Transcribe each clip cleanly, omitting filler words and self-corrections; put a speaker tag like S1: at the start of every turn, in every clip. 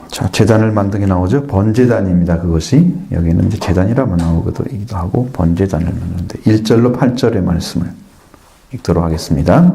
S1: 자, 제단을 만든 게 나오죠. 번제단입니다. 그것이 여기는 이제 제단이라고 나오기도 하고 번제단을 만드는데 1절로 8절의 말씀을 읽도록 하겠습니다.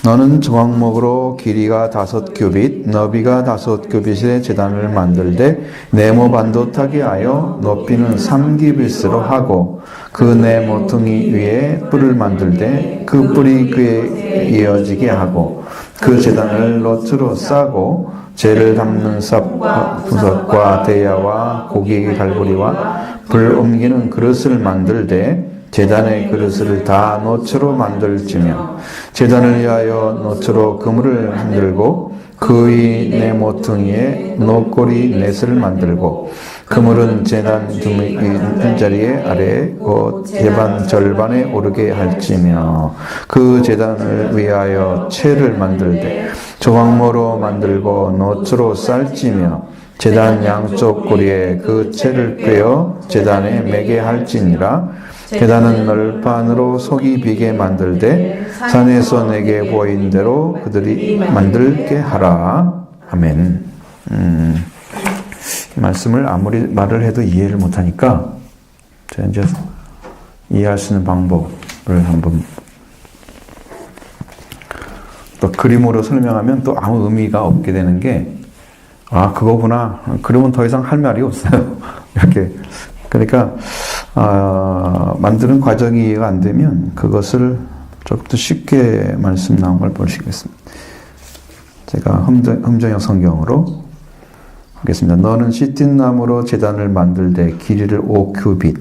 S1: 너는 정황목으로 길이가 5규빗, 너비가 5규빗의 제단을 만들되 네모 반듯하게 하여 높이는 3규빗으로 하고 그 네 모퉁이 위에 뿔을 만들되 그 뿔이 그에 이어지게 하고 그 제단을 놋으로 싸고 재를 담는 삽과 부석과 대야와 고기 갈고리와 불 옮기는 그릇을 만들되 제단의 그릇을 다 놋으로 만들지며 제단을 위하여 놋으로 그물을 만들고 그의 네 모퉁이에 놋고리 넷을 만들고 그물은 제단 두미 자리에 아래에 곧 제반 절반에 오르게 할지며 그 제단을 위하여 채를 만들되 조각모로 만들고 놋으로 쌀지며 제단 양쪽 고리에 그 채를 꿰어 제단에 매게 할지니라. 제단은 널판으로 속이 비게 만들되 산에서 내게 보인 대로 그들이 만들게 하라. 아멘. 이 말씀을 아무리 말을 해도 이해를 못하니까 제가 이제 이해할 수 있는 방법을 한번 또 그림으로 설명하면 또 아무 의미가 없게 되는 게 그거구나. 그러면 더 이상 할 말이 없어요. 이렇게. 그러니까 만드는 과정이 이해가 안 되면 그것을 조금 더 쉽게 말씀 나온 걸 보시겠습니다. 제가 흠정형 성경으로 하겠습니다. 너는 시틴 나무로 제단을 만들되 길이를 5규빗,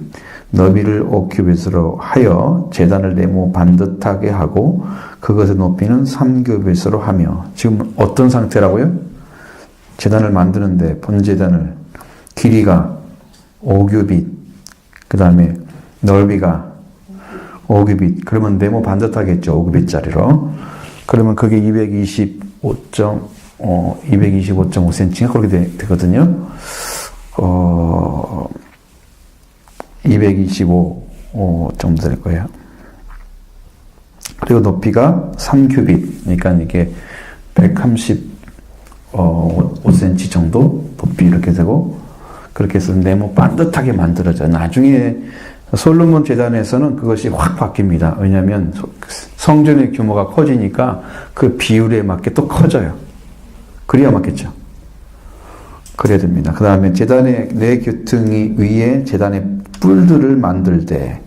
S1: 너비를 5규빗으로 하여 제단을 네모 반듯하게 하고 그것의 높이는 3규빗으로 하며. 지금 어떤 상태라고요? 제단을 만드는데 번제단을 길이가 5규빗, 그 다음에 넓이가 5규빗, 그러면 네모 반듯하겠죠. 5규빗짜리로. 그러면 그게 225.5cm가 그렇게 되거든요. 225 정도 될 거예요. 그리고 높이가 3규빗, 그러니까 이게 135cm 정도 높이 이렇게 되고, 그렇게 해서 네모 반듯하게 만들어져요. 나중에 솔로몬 제단에서는 그것이 확 바뀝니다. 왜냐하면 성전의 규모가 커지니까 그 비율에 맞게 또 커져요. 그래야 맞겠죠. 그래야 됩니다. 그 다음에 제단의 네 규퉁이 위에 제단의 뿔들을 만들되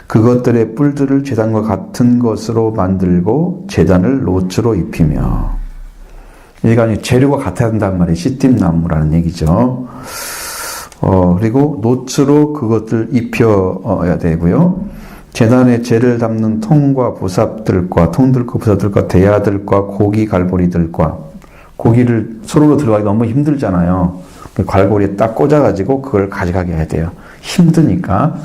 S1: 그것들의 뿔들을 제단과 같은 것으로 만들고 제단을 놋으로 입히며. 그러니까 재료가 같아야 한단 말이에요. 시팀나무라는 얘기죠. 그리고 놋으로 그것을 입혀야 되고요. 제단에 재를 담는 통과 부삽들과 통들과 부삽들과 대야들과 고기 갈고리들과, 고기를 손으로 들어가기 너무 힘들잖아요. 갈고리에 딱 꽂아가지고 그걸 가져가게 해야 돼요. 힘드니까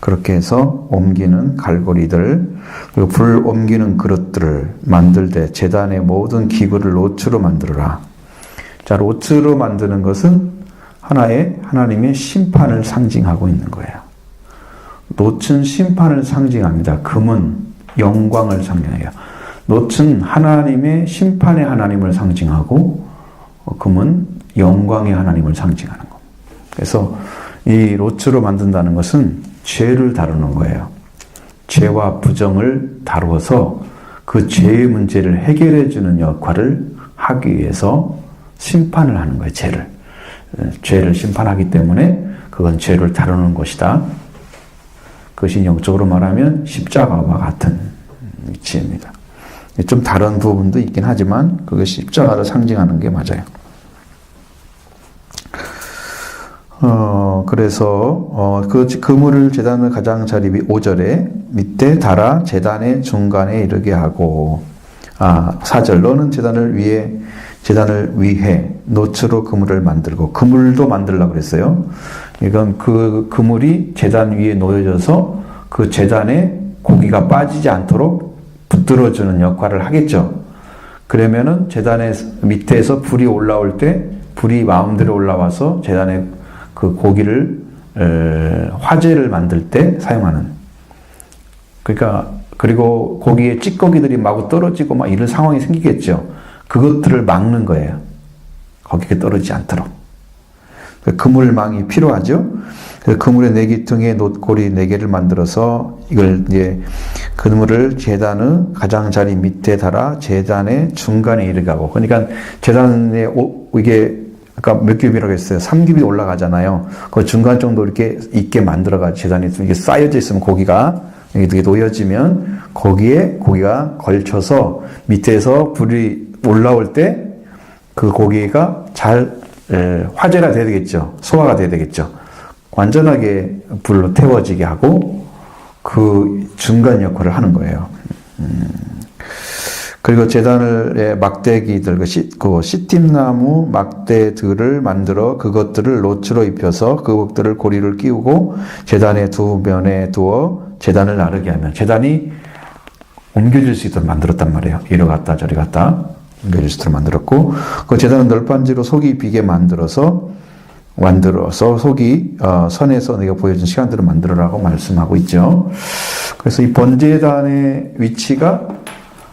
S1: 그렇게 해서 옮기는 갈고리들, 그리고 불 옮기는 그릇들을 만들되 제단의 모든 기구를 놋으로 만들어라. 자, 놋으로 만드는 것은 하나의 하나님의 심판을 상징하고 있는 거예요. 놋은 심판을 상징합니다. 금은 영광을 상징해요. 놋은 하나님의 심판의 하나님을 상징하고 금은 영광의 하나님을 상징하는 겁니다. 그래서 이 놋으로 만든다는 것은 죄를 다루는 거예요. 죄와 부정을 다루어서 그 죄의 문제를 해결해 주는 역할을 하기 위해서 심판을 하는 거예요. 죄를 심판하기 때문에 그건 죄를 다루는 것이다. 그것이 영적으로 말하면 십자가와 같은 위치입니다. 좀 다른 부분도 있긴 하지만 그것이 십자가를 상징하는 게 맞아요. 그래서 그 그물을 제단을 가장 자립이 5절에 밑에 달아 제단의 중간에 이르게 하고, 4절 너는 제단을 위해 놋으로 그물을 만들고, 그물도 만들려고 그랬어요. 이건 그 그물이 제단 위에 놓여져서 그 제단에 고기가 빠지지 않도록 붙들어주는 역할을 하겠죠. 그러면은 제단의 밑에서 불이 올라올 때 불이 마음대로 올라와서 제단의 그 고기를 화제를 만들 때 사용하는. 그러니까 그리고 고기에 찌꺼기들이 마구 떨어지고 막 이런 상황이 생기겠죠. 그것들을 막는 거예요. 거기에 떨어지지 않도록. 그물망이 필요하죠. 그래서 그물의 4기퉁에 놋고리 4개를 만들어서 이걸 이제 그물을 제단의 가장자리 밑에 달아 제단의 중간에 이르게 하고. 그러니까 제단에 이게 아까 몇 겹이라고 했어요? 3겹이 올라가잖아요. 그 중간 정도 이렇게 있게 만들어가지고 제단에 이게 쌓여져 있으면 고기가 이렇게 놓여지면 거기에 고기가 걸쳐서 밑에서 불이 올라올 때 그 고기가 잘 화재가 돼야 되겠죠. 소화가 돼야 되겠죠. 완전하게 불로 태워지게 하고 그 중간 역할을 하는 거예요. 그리고 제단을 막대기들, 그 시팀나무 막대들을 만들어 그것들을 놋으로 입혀서 그것들을 고리를 끼우고 제단의 두 면에 두어 제단을 나르게 하면 제단이 옮겨질 수 있도록 만들었단 말이에요. 이리 갔다 저리 갔다 옮겨질 수 있도록 만들었고, 그 제단은 널판지로 속이 비게 만들어서 속이 선에서 내가 보여준 시간대로 만들어라고 말씀하고 있죠. 그래서 이 번제단의 위치가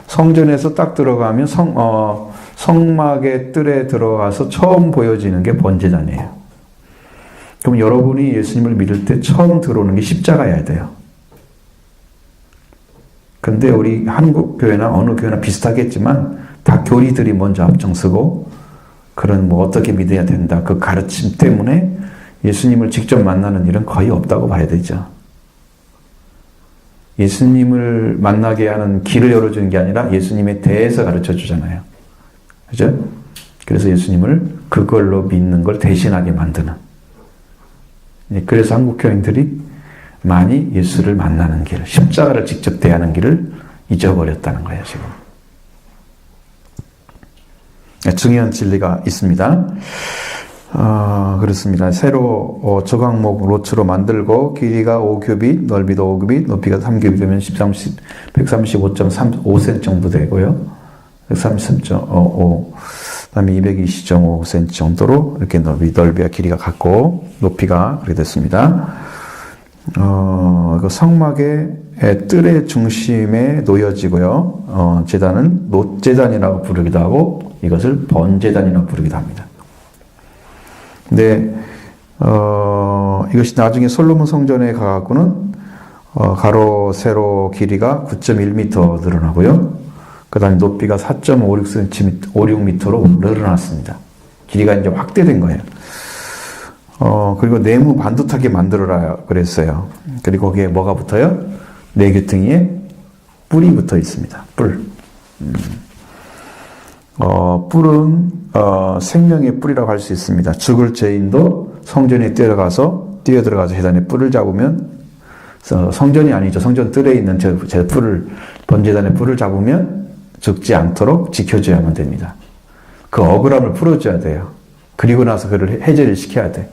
S1: 성전에서 딱 들어가면 성막의 뜰에 들어가서 처음 보여지는 게 번제단이에요. 그럼 여러분이 예수님을 믿을 때 처음 들어오는 게 십자가여야 돼요. 근데 우리 한국 교회나 어느 교회나 비슷하겠지만 다 교리들이 먼저 앞장서고 그런 어떻게 믿어야 된다 그 가르침 때문에 예수님을 직접 만나는 일은 거의 없다고 봐야 되죠. 예수님을 만나게 하는 길을 열어주는 게 아니라 예수님에 대해서 가르쳐 주잖아요. 그죠? 그래서 예수님을 그걸로 믿는 걸 대신하게 만드는. 그래서 한국 교인들이 많이 예수를 만나는 길, 십자가를 직접 대하는 길을 잊어버렸다는 거예요, 지금. 중요한 진리가 있습니다. 그렇습니다. 새로 저강목 롯으로 만들고 길이가 5규빗, 넓이도 5규빗, 높이가 3규빗 되면 135.5cm 정도 되고요. 133.5, 그다음에 220.5cm 정도로 이렇게 넓이와 길이가 같고 높이가 그렇게 됐습니다. 그 성막의 뜰의 중심에 놓여지고요. 제단은 놋제단이라고 부르기도 하고 이것을 번제단이라고 부르기도 합니다. 근데 이것이 나중에 솔로몬 성전에 가갖고는 가로 세로 길이가 9.1m 늘어나고요. 그 다음에 높이가 4.56cm로 늘어났습니다. 길이가 이제 확대된 거예요. 그리고 네모 반듯하게 만들어라 그랬어요. 그리고 거기에 뭐가 붙어요? 4규퉁이에 뿔이 붙어 있습니다. 뿔. 뿔은 생명의 뿔이라고 할 수 있습니다. 죽을 죄인도 성전에 뛰어들어가서 제단에 뿔을 잡으면 성전이 아니죠. 성전 뜰에 있는 제 뿔을 번제단의 뿔을 잡으면 죽지 않도록 지켜줘야만 됩니다. 그 억울함을 풀어줘야 돼요. 그리고 나서 그를 해제를 시켜야 돼.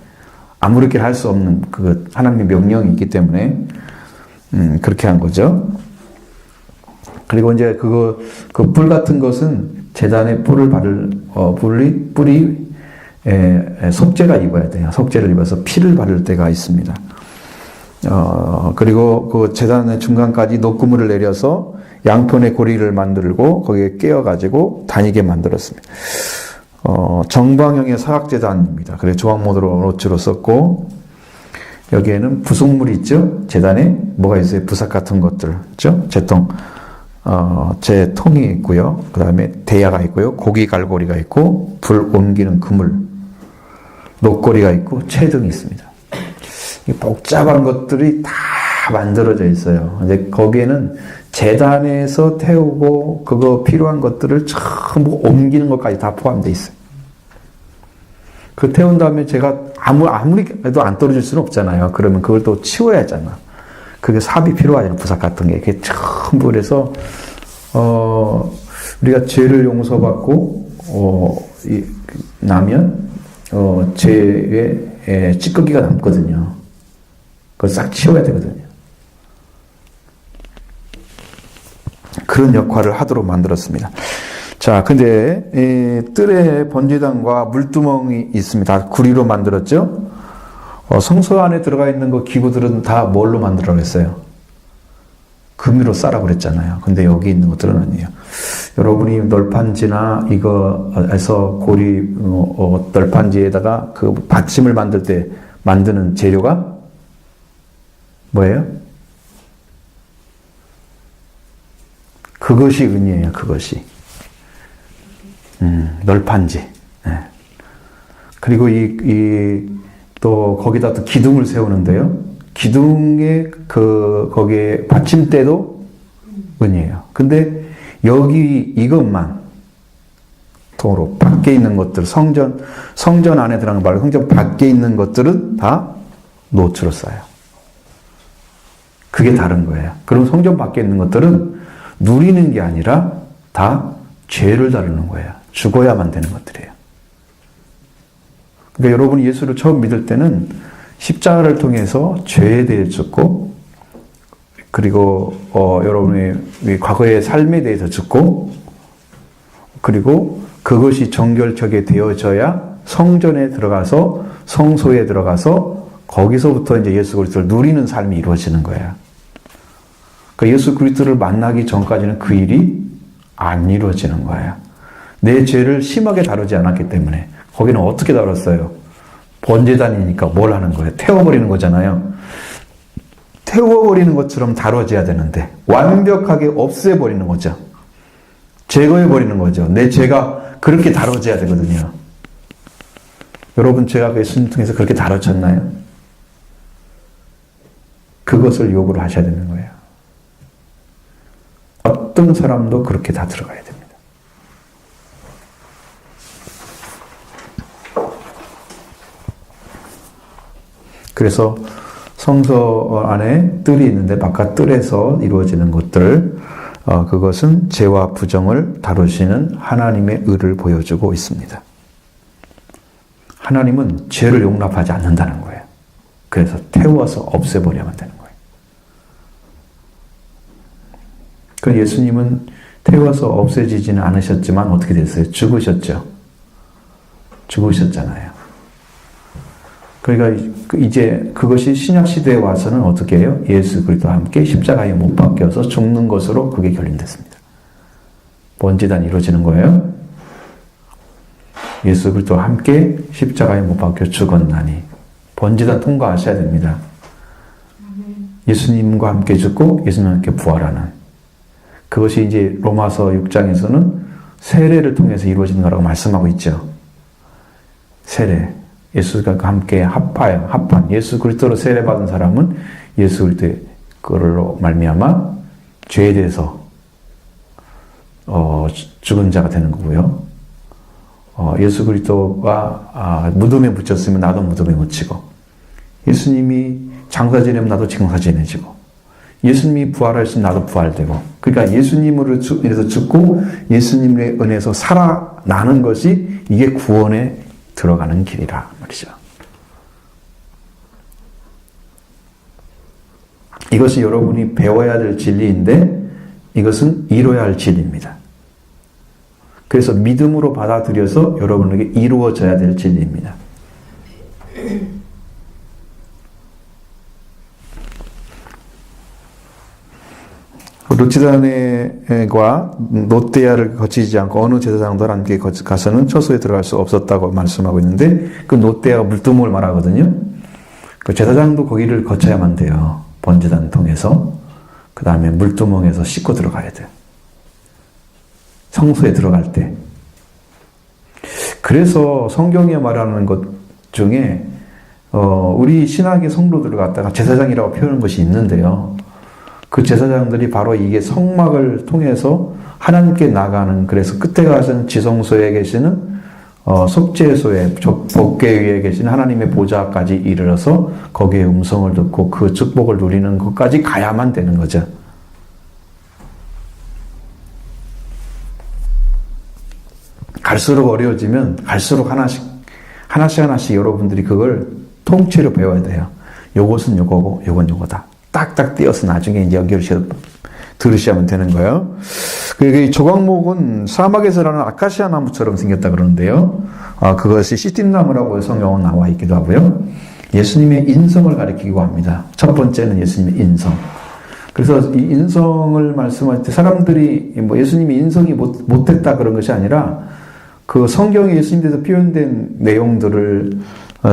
S1: 아무렇게 할 수 없는 그 하나님의 명령이 있기 때문에 그렇게 한 거죠. 그리고 이제 그 뿔 같은 것은 제단에 뿔을 뿔이 속죄가 입어야 돼요. 속죄를 입어서 피를 바를 때가 있습니다. 그리고 그 제단의 중간까지 녹구물을 내려서 양편의 고리를 만들고 거기에 끼워가지고 다니게 만들었습니다. 정방형의 사각제단입니다. 그래서 조각모드로 롯으로 썼고, 여기에는 부속물이 있죠? 제단에 뭐가 있어요? 부삭 같은 것들, 있죠? 제통이 있고요. 그 다음에 대야가 있고요. 고기 갈고리가 있고, 불 옮기는 그물, 녹고리가 있고, 채 등이 있습니다. 이 복잡한 것들이 다 만들어져 있어요. 근데 거기에는 제단에서 태우고 그거 필요한 것들을 전부 옮기는 것까지 다 포함되어 있어요. 그 태운 다음에 제가 아무리 해도 안 떨어질 수는 없잖아요. 그러면 그걸 또 치워야 하잖아. 그게 삽이 필요하잖아요. 부삭 같은 게. 그게 전부 그래서 우리가 죄를 용서받고 나면 죄에 찌꺼기가 남거든요. 그걸 싹 치워야 되거든요. 그런 역할을 하도록 만들었습니다. 자, 근데 뜰에 번제단과 물두멍이 있습니다. 구리로 만들었죠. 성소 안에 들어가 있는 그 기구들은 다 뭘로 만들어 그랬어요? 금으로 싸라 그랬잖아요. 근데 여기 있는 것들은 아니에요. 여러분이 널판지나 이거에서 고리 널판지에다가 그 받침을 만들 때 만드는 재료가 뭐예요? 그것이 은이에요. 그것이 널판지. 네. 그리고 또 거기다 또 기둥을 세우는데요. 기둥에 거기에 받침대도 은이에요. 근데 여기 이것만 도로 밖에 있는 것들, 성전 안에 들어가는 거 말고 성전 밖에 있는 것들은 다 노트로 써요. 그게 다른 거예요. 그럼 성전 밖에 있는 것들은 누리는 게 아니라 다 죄를 다루는 거예요. 죽어야만 되는 것들이에요. 그러니까 여러분이 예수를 처음 믿을 때는 십자가를 통해서 죄에 대해 죽고, 그리고 여러분의 과거의 삶에 대해서 죽고, 그리고 그것이 정결하게 되어져야 성전에 들어가서 성소에 들어가서 거기서부터 이제 예수 그리스도를 누리는 삶이 이루어지는 거예요. 그러니까 예수 그리스도를 만나기 전까지는 그 일이 안 이루어지는 거예요. 내 죄를 심하게 다루지 않았기 때문에. 거기는 어떻게 다뤘어요? 번제단이니까 뭘 하는 거예요? 태워버리는 거잖아요. 태워버리는 것처럼 다뤄져야 되는데 완벽하게 없애버리는 거죠. 제거해버리는 거죠. 내 죄가 그렇게 다뤄져야 되거든요. 여러분 죄가 예수님 통해서 그렇게 다뤄졌나요? 그것을 요구를 하셔야 되는 거예요. 어떤 사람도 그렇게 다 들어가야 됩니다. 그래서 성소 안에 뜰이 있는데 바깥 뜰에서 이루어지는 것들, 그것은 죄와 부정을 다루시는 하나님의 의를 보여주고 있습니다. 하나님은 죄를 용납하지 않는다는 거예요. 그래서 태워서 없애버려야만 되는 거예요. 그 예수님은 태워서 없애지지는 않으셨지만 어떻게 됐어요? 죽으셨죠. 죽으셨잖아요. 그러니까 이제 그것이 신약시대에 와서는 어떻게 해요? 예수 그리스도와 함께 십자가에 못 박혀서 죽는 것으로 그게 결론됐습니다. 번제단이 이루어지는 거예요. 예수 그리스도와 함께 십자가에 못 박혀 죽었나니 번제단 통과하셔야 됩니다. 예수님과 함께 죽고 예수님과 함께 부활하는, 그것이 이제 로마서 6장에서는 세례를 통해서 이루어지는 거라고 말씀하고 있죠. 세례. 예수가 함께 합한 예수 그리스도로 세례받은 사람은 예수 그리스도의 그걸로 말미암아 죄에 대해서 죽은 자가 되는 거고요. 예수 그리스도가 무덤에 묻혔으면 나도 무덤에 묻히고, 예수님이 장사 지내면 나도 장사 지내지고, 예수님이 부활하시면 나도 부활되고, 그러니까 예수님으로 인해서 죽고 예수님의 은혜에서 살아나는 것이 이게 구원에 들어가는 길이라 말이죠. 이것이 여러분이 배워야 될 진리인데 이것은 이뤄야 할 진리입니다. 그래서 믿음으로 받아들여서 여러분에게 이루어져야 될 진리입니다. 루치단과 노떼아를 거치지 않고 어느 제사장도 함께 가서는 처소에 들어갈 수 없었다고 말씀하고 있는데, 그 노떼아가 물두멍을 말하거든요. 그 제사장도 거기를 거쳐야만 돼요. 번제단 통해서. 그 다음에 물두멍에서 씻고 들어가야 돼요. 성소에 들어갈 때. 그래서 성경에 말하는 것 중에 우리 신학의 성도들을 갖다가 제사장이라고 표현하는 것이 있는데요. 그 제사장들이 바로 이게 성막을 통해서 하나님께 나가는, 그래서 끝에 가서는 지성소에 계시는 속죄소에 법궤 위에 계신 하나님의 보좌까지 이르러서 거기에 음성을 듣고 그 축복을 누리는 것까지 가야만 되는 거죠. 갈수록 어려워지면 갈수록 하나씩 여러분들이 그걸 통째로 배워야 돼요. 요것은 요거고 요건 요거다. 딱딱 띄어서 나중에 이제 연결시켜 들으시면 되는 거예요. 그리고 이 조각목은 사막에서 나는 아카시아 나무처럼 생겼다 그러는데요. 그것이 시팀나무라고 성경은 나와 있기도 하고요. 예수님의 인성을 가리키고 합니다. 첫 번째는 예수님의 인성. 그래서 이 인성을 말씀할 때 사람들이 뭐 예수님이 인성이 못됐다 그런 것이 아니라 그 성경에 예수님에 대해서 표현된 내용들을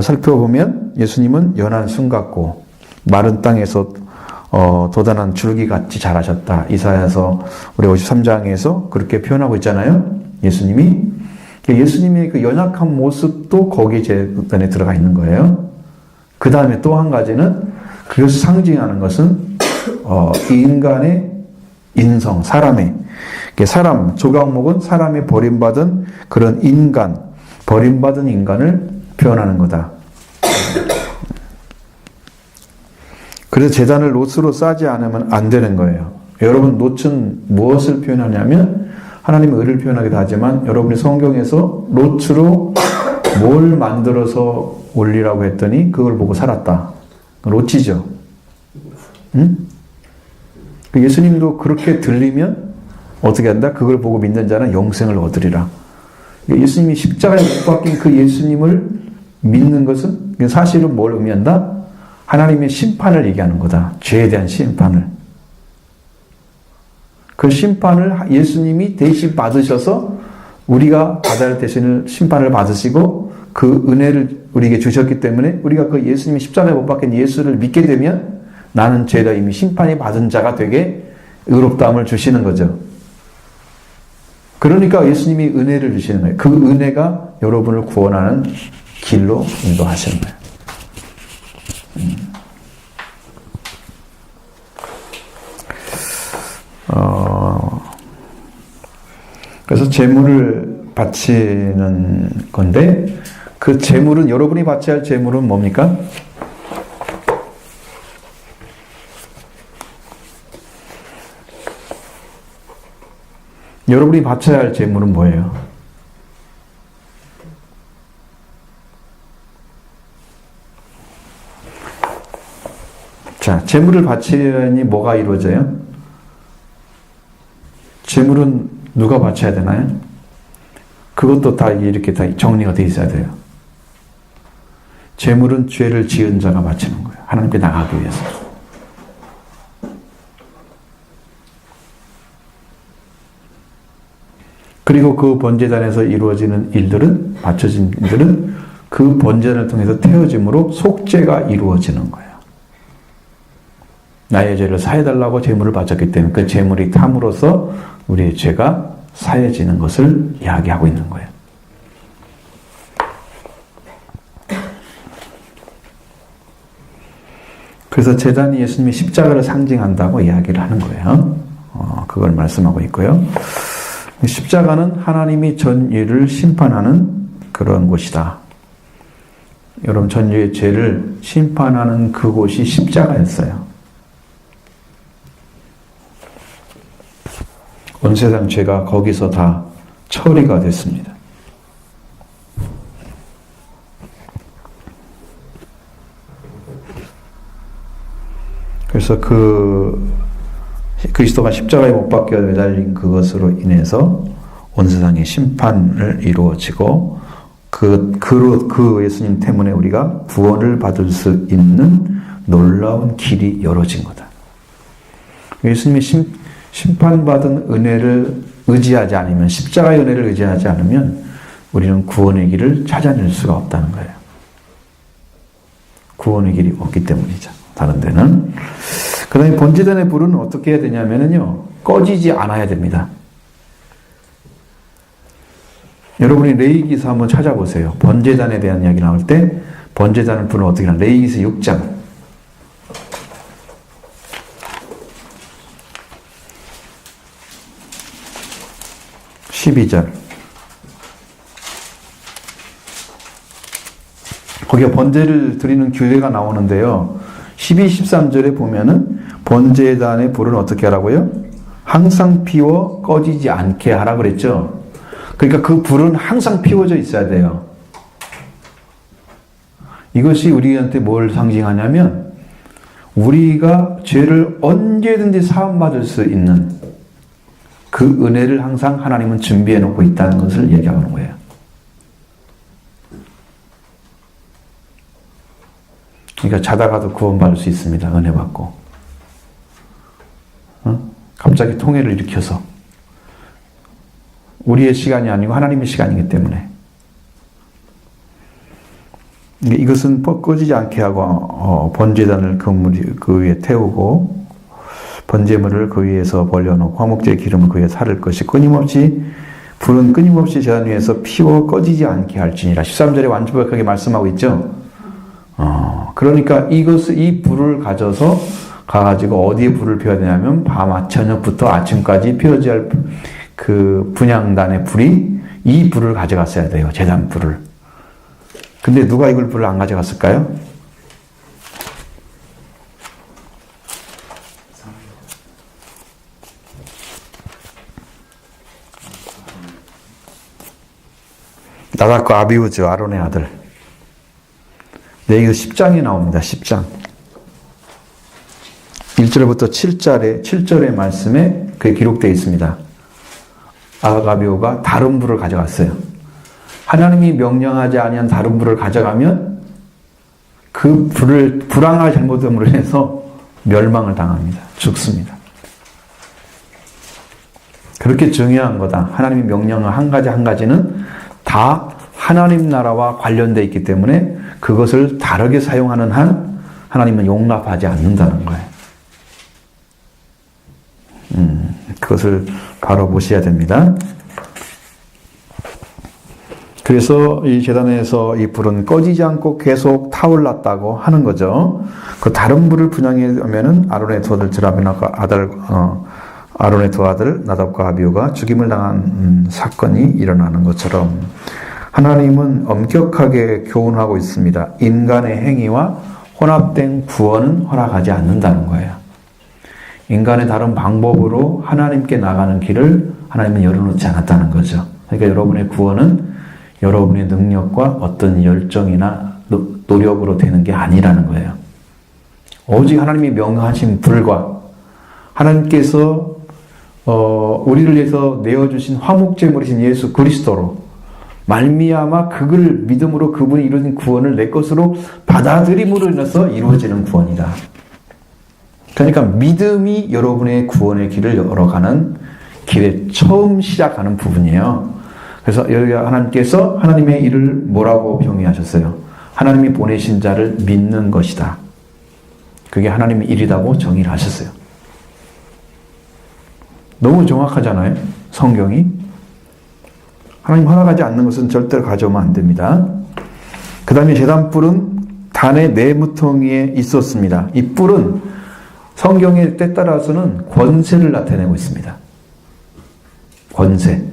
S1: 살펴보면 예수님은 연한 순 같고 마른 땅에서 도단한 줄기같이 자라셨다. 이사야서 우리 53장에서 그렇게 표현하고 있잖아요. 예수님의 그 연약한 모습도 거기에 재단에 들어가 있는 거예요. 그 다음에 또 한 가지는 그것을 상징하는 것은 인간의 인성, 사람, 조각목은 사람이 버림받은 그런 인간, 버림받은 인간을 표현하는 거다. 그래서 제단을 놋으로 싸지 않으면 안 되는 거예요. 여러분, 놋은 무엇을 표현하냐면 하나님의 의를 표현하기도 하지만 여러분이 성경에서 놋으로 뭘 만들어서 올리라고 했더니 그걸 보고 살았다. 롯이죠. 응? 예수님도 그렇게 들리면 어떻게 한다? 그걸 보고 믿는 자는 영생을 얻으리라. 예수님이 십자가에 못 박힌 그 예수님을 믿는 것은 사실은 뭘 의미한다? 하나님의 심판을 얘기하는 거다. 죄에 대한 심판을. 그 심판을 예수님이 대신 받으셔서 우리가 받아야 할 대신을 심판을 받으시고 그 은혜를 우리에게 주셨기 때문에 우리가 그 예수님이 십자가에 못 박힌 예수를 믿게 되면 나는 죄다 이미 심판이 받은 자가 되게 의롭다함을 주시는 거죠. 그러니까 예수님이 은혜를 주시는 거예요. 그 은혜가 여러분을 구원하는 길로 인도하시는 거예요. 그래서 제물을 바치는 건데 그 제물은 여러분이 바쳐야 할 제물은 뭡니까? 여러분이 바쳐야 할 제물은 뭐예요? 자, 제물을 바치니 뭐가 이루어져요? 제물은 누가 바쳐야 되나요? 그것도 다 이렇게 다 정리가 되어 있어야 돼요. 제물은 죄를 지은 자가 바치는 거예요. 하나님께 나가기 위해서. 그리고 그 번제단에서 이루어지는 일들은, 바쳐진 일들은 그 번제단을 통해서 태워짐으로 속죄가 이루어지는 거예요. 나의 죄를 사해달라고 제물을 바쳤기 때문에 그 제물이 탐으로써 우리의 죄가 사해지는 것을 이야기하고 있는 거예요. 그래서 제단이 예수님의 십자가를 상징한다고 이야기를 하는 거예요. 그걸 말씀하고 있고요. 십자가는 하나님이 전인류를 심판하는 그런 곳이다. 여러분, 전인류의 죄를 심판하는 그곳이 십자가였어요. 온 세상 죄가 거기서 다 처리가 됐습니다. 그래서 그리스도가 십자가에 못 박혀 매달린 그것으로 인해서 온 세상의 심판을 이루어지고 그 예수님 때문에 우리가 구원을 받을 수 있는 놀라운 길이 열어진 거다. 예수님의 심판받은 은혜를 의지하지 않으면, 십자가의 은혜를 의지하지 않으면 우리는 구원의 길을 찾아낼 수가 없다는 거예요. 구원의 길이 없기 때문이죠. 다른 데는. 그 다음에 번제단의 불은 어떻게 해야 되냐면요, 꺼지지 않아야 됩니다. 여러분이 레위기서 한번 찾아보세요. 번제단에 대한 이야기 나올 때 번제단의 불은 어떻게 하나? 레위기서 6장 12절. 거기에 번제를 드리는 규례가 나오는데요. 12, 13절에 보면은 번제단의 불은 어떻게 하라고요? 항상 피워 꺼지지 않게 하라 그랬죠. 그러니까 그 불은 항상 피워져 있어야 돼요. 이것이 우리한테 뭘 상징하냐면 우리가 죄를 언제든지 사함받을 수 있는 그 은혜를 항상 하나님은 준비해 놓고 있다는 것을 얘기하는 거예요. 그러니까 자다가도 구원받을 수 있습니다. 은혜 받고. 갑자기 통해를 일으켜서. 우리의 시간이 아니고 하나님의 시간이기 때문에. 이것은 꺼지지 않게 하고 번제단을 그 위에 태우고 번제물을 그 위에서 벌려놓고 화목제의 기름을 그 위에 사를 것이 불은 끊임없이 제단 위에서 피워 꺼지지 않게 할지니라. 13절에 완벽하게 말씀하고 있죠. 그러니까 이 불을 가가지고 어디에 불을 피워야 되냐면 밤 저녁부터 아침까지 피워져야 할 그 분향단의 불이 이 불을 가져갔어야 돼요. 제단 불을. 근데 누가 이걸 불을 안 가져갔을까요? 나답과 아비후죠. 아론의 아들. 네, 이거 10장에 나옵니다. 10장. 1절부터 7절의 말씀에 그게 기록되어 있습니다. 아비후가 다른 불을 가져갔어요. 하나님이 명령하지 아니한 다른 불을 가져가면 그 불황을 잘못함으로 해서 멸망을 당합니다. 죽습니다. 그렇게 중요한 거다. 하나님이 명령한 한 가지는 다 하나님 나라와 관련되어 있기 때문에 그것을 다르게 사용하는 한 하나님은 용납하지 않는다는 거예요. 그것을 바로 보셔야 됩니다. 그래서 이 제단에서 이 불은 꺼지지 않고 계속 타올랐다고 하는 거죠. 그 다른 불을 분양해 오면은 아론의 두 아들 나답과 아비후가 죽임을 당한 사건이 일어나는 것처럼 하나님은 엄격하게 교훈하고 있습니다. 인간의 행위와 혼합된 구원은 허락하지 않는다는 거예요. 인간의 다른 방법으로 하나님께 나가는 길을 하나님은 열어놓지 않았다는 거죠. 그러니까 여러분의 구원은 여러분의 능력과 어떤 열정이나 노력으로 되는 게 아니라는 거예요. 오직 하나님이 명하신 불과 하나님께서 우리를 위해서 내어주신 화목제물이신 예수 그리스도로 말미암아 그걸 믿음으로 그분이 이루어진 구원을 내 것으로 받아들임으로 인해서 이루어지는 구원이다. 그러니까 믿음이 여러분의 구원의 길을 열어가는 길에 처음 시작하는 부분이에요. 그래서 여기 하나님께서 하나님의 일을 뭐라고 정의하셨어요? 하나님이 보내신 자를 믿는 것이다. 그게 하나님의 일이라고 정의를 하셨어요. 너무 정확하잖아요. 성경이. 하나님 허락하지 않는 것은 절대로 가져오면 안 됩니다. 그 다음에 제단불은 단의 내무통에 있었습니다. 이 뿔은 성경의 때 따라서는 권세를 나타내고 있습니다. 권세.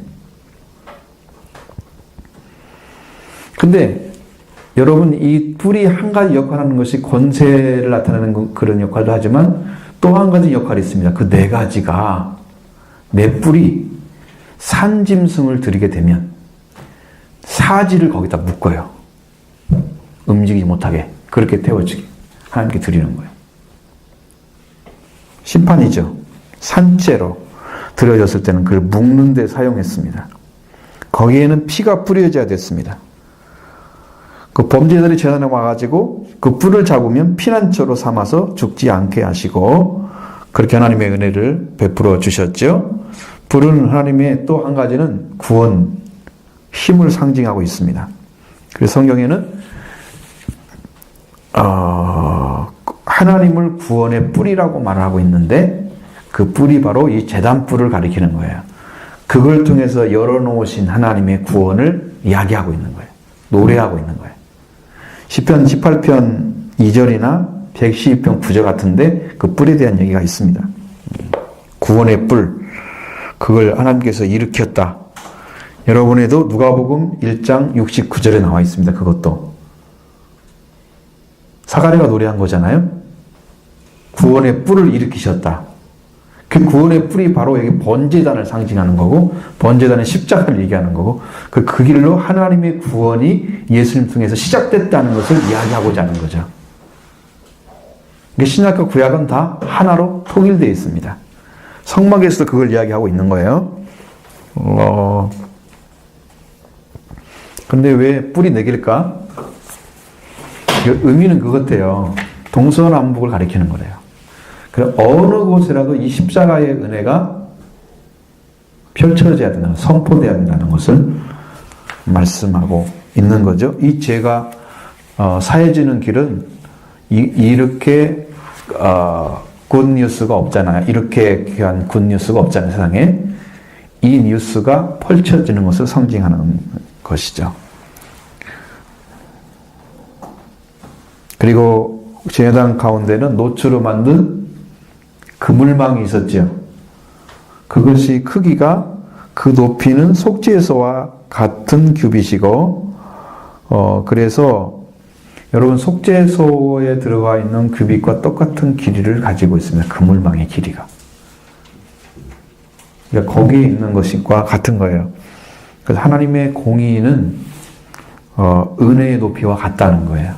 S1: 근데 여러분 이 뿔이 한 가지 역할을 하는 것이 권세를 나타내는 그런 역할도 하지만 또 한 가지 역할이 있습니다. 그 네 가지가 내 뿔이 산짐승을 드리게 되면 사지를 거기다 묶어요. 움직이지 못하게 그렇게 태워주게 하나님께 드리는 거예요. 심판이죠. 산채로 드려졌을 때는 그걸 묶는 데 사용했습니다. 거기에는 피가 뿌려져야 됐습니다. 그 범죄자들이 재단에 와가지고 그 뿔을 잡으면 피난처로 삼아서 죽지 않게 하시고 그렇게 하나님의 은혜를 베풀어 주셨죠. 뿔은 하나님의 또 한 가지는 구원, 힘을 상징하고 있습니다. 그래서 성경에는 하나님을 구원의 뿔이라고 말하고 있는데 그 뿔이 바로 이 제단뿔을 가리키는 거예요. 그걸 통해서 열어놓으신 하나님의 구원을 이야기하고 있는 거예요. 노래하고 있는 거예요. 시편 18편 2절이나 112편 9절 같은데 그 뿔에 대한 얘기가 있습니다. 구원의 뿔, 그걸 하나님께서 일으켰다. 여러분에도 누가복음 1장 69절에 나와 있습니다. 그것도 사가랴가 노래한 거잖아요. 구원의 뿔을 일으키셨다. 그 구원의 뿔이 바로 여기 번제단을 상징하는 거고 번제단의 십자가를 얘기하는 거고 그 길로 하나님의 구원이 예수님 통해서 시작됐다는 것을 이야기하고자 하는 거죠. 신약과 구약은 다 하나로 통일되어 있습니다. 성막에서도 그걸 이야기하고 있는 거예요. 근데 왜 뿔이 4개일까? 의미는 그것 같아요. 동서남북을 가리키는 거래요. 그 어느 곳이라도 이 십자가의 은혜가 펼쳐져야 된다는, 선포돼야 된다는 것을 말씀하고 있는 거죠. 이 죄가 사해지는 길은 이렇게 굿뉴스가 없잖아요. 이렇게 귀한 굿뉴스가 없잖아요. 세상에. 이 뉴스가 펼쳐지는 것을 상징하는 것이죠. 그리고 제단 가운데는 노초로 만든 그물망이 있었죠. 그것이 크기가 그 높이는 속죄소와 같은 규빗이고, 그래서 여러분 속죄소에 들어가 있는 규빗과 똑같은 길이를 가지고 있습니다. 그물망의 길이가. 그러니까 거기에 있는 것과 같은 거예요. 그래서 하나님의 공의는 은혜의 높이와 같다는 거예요.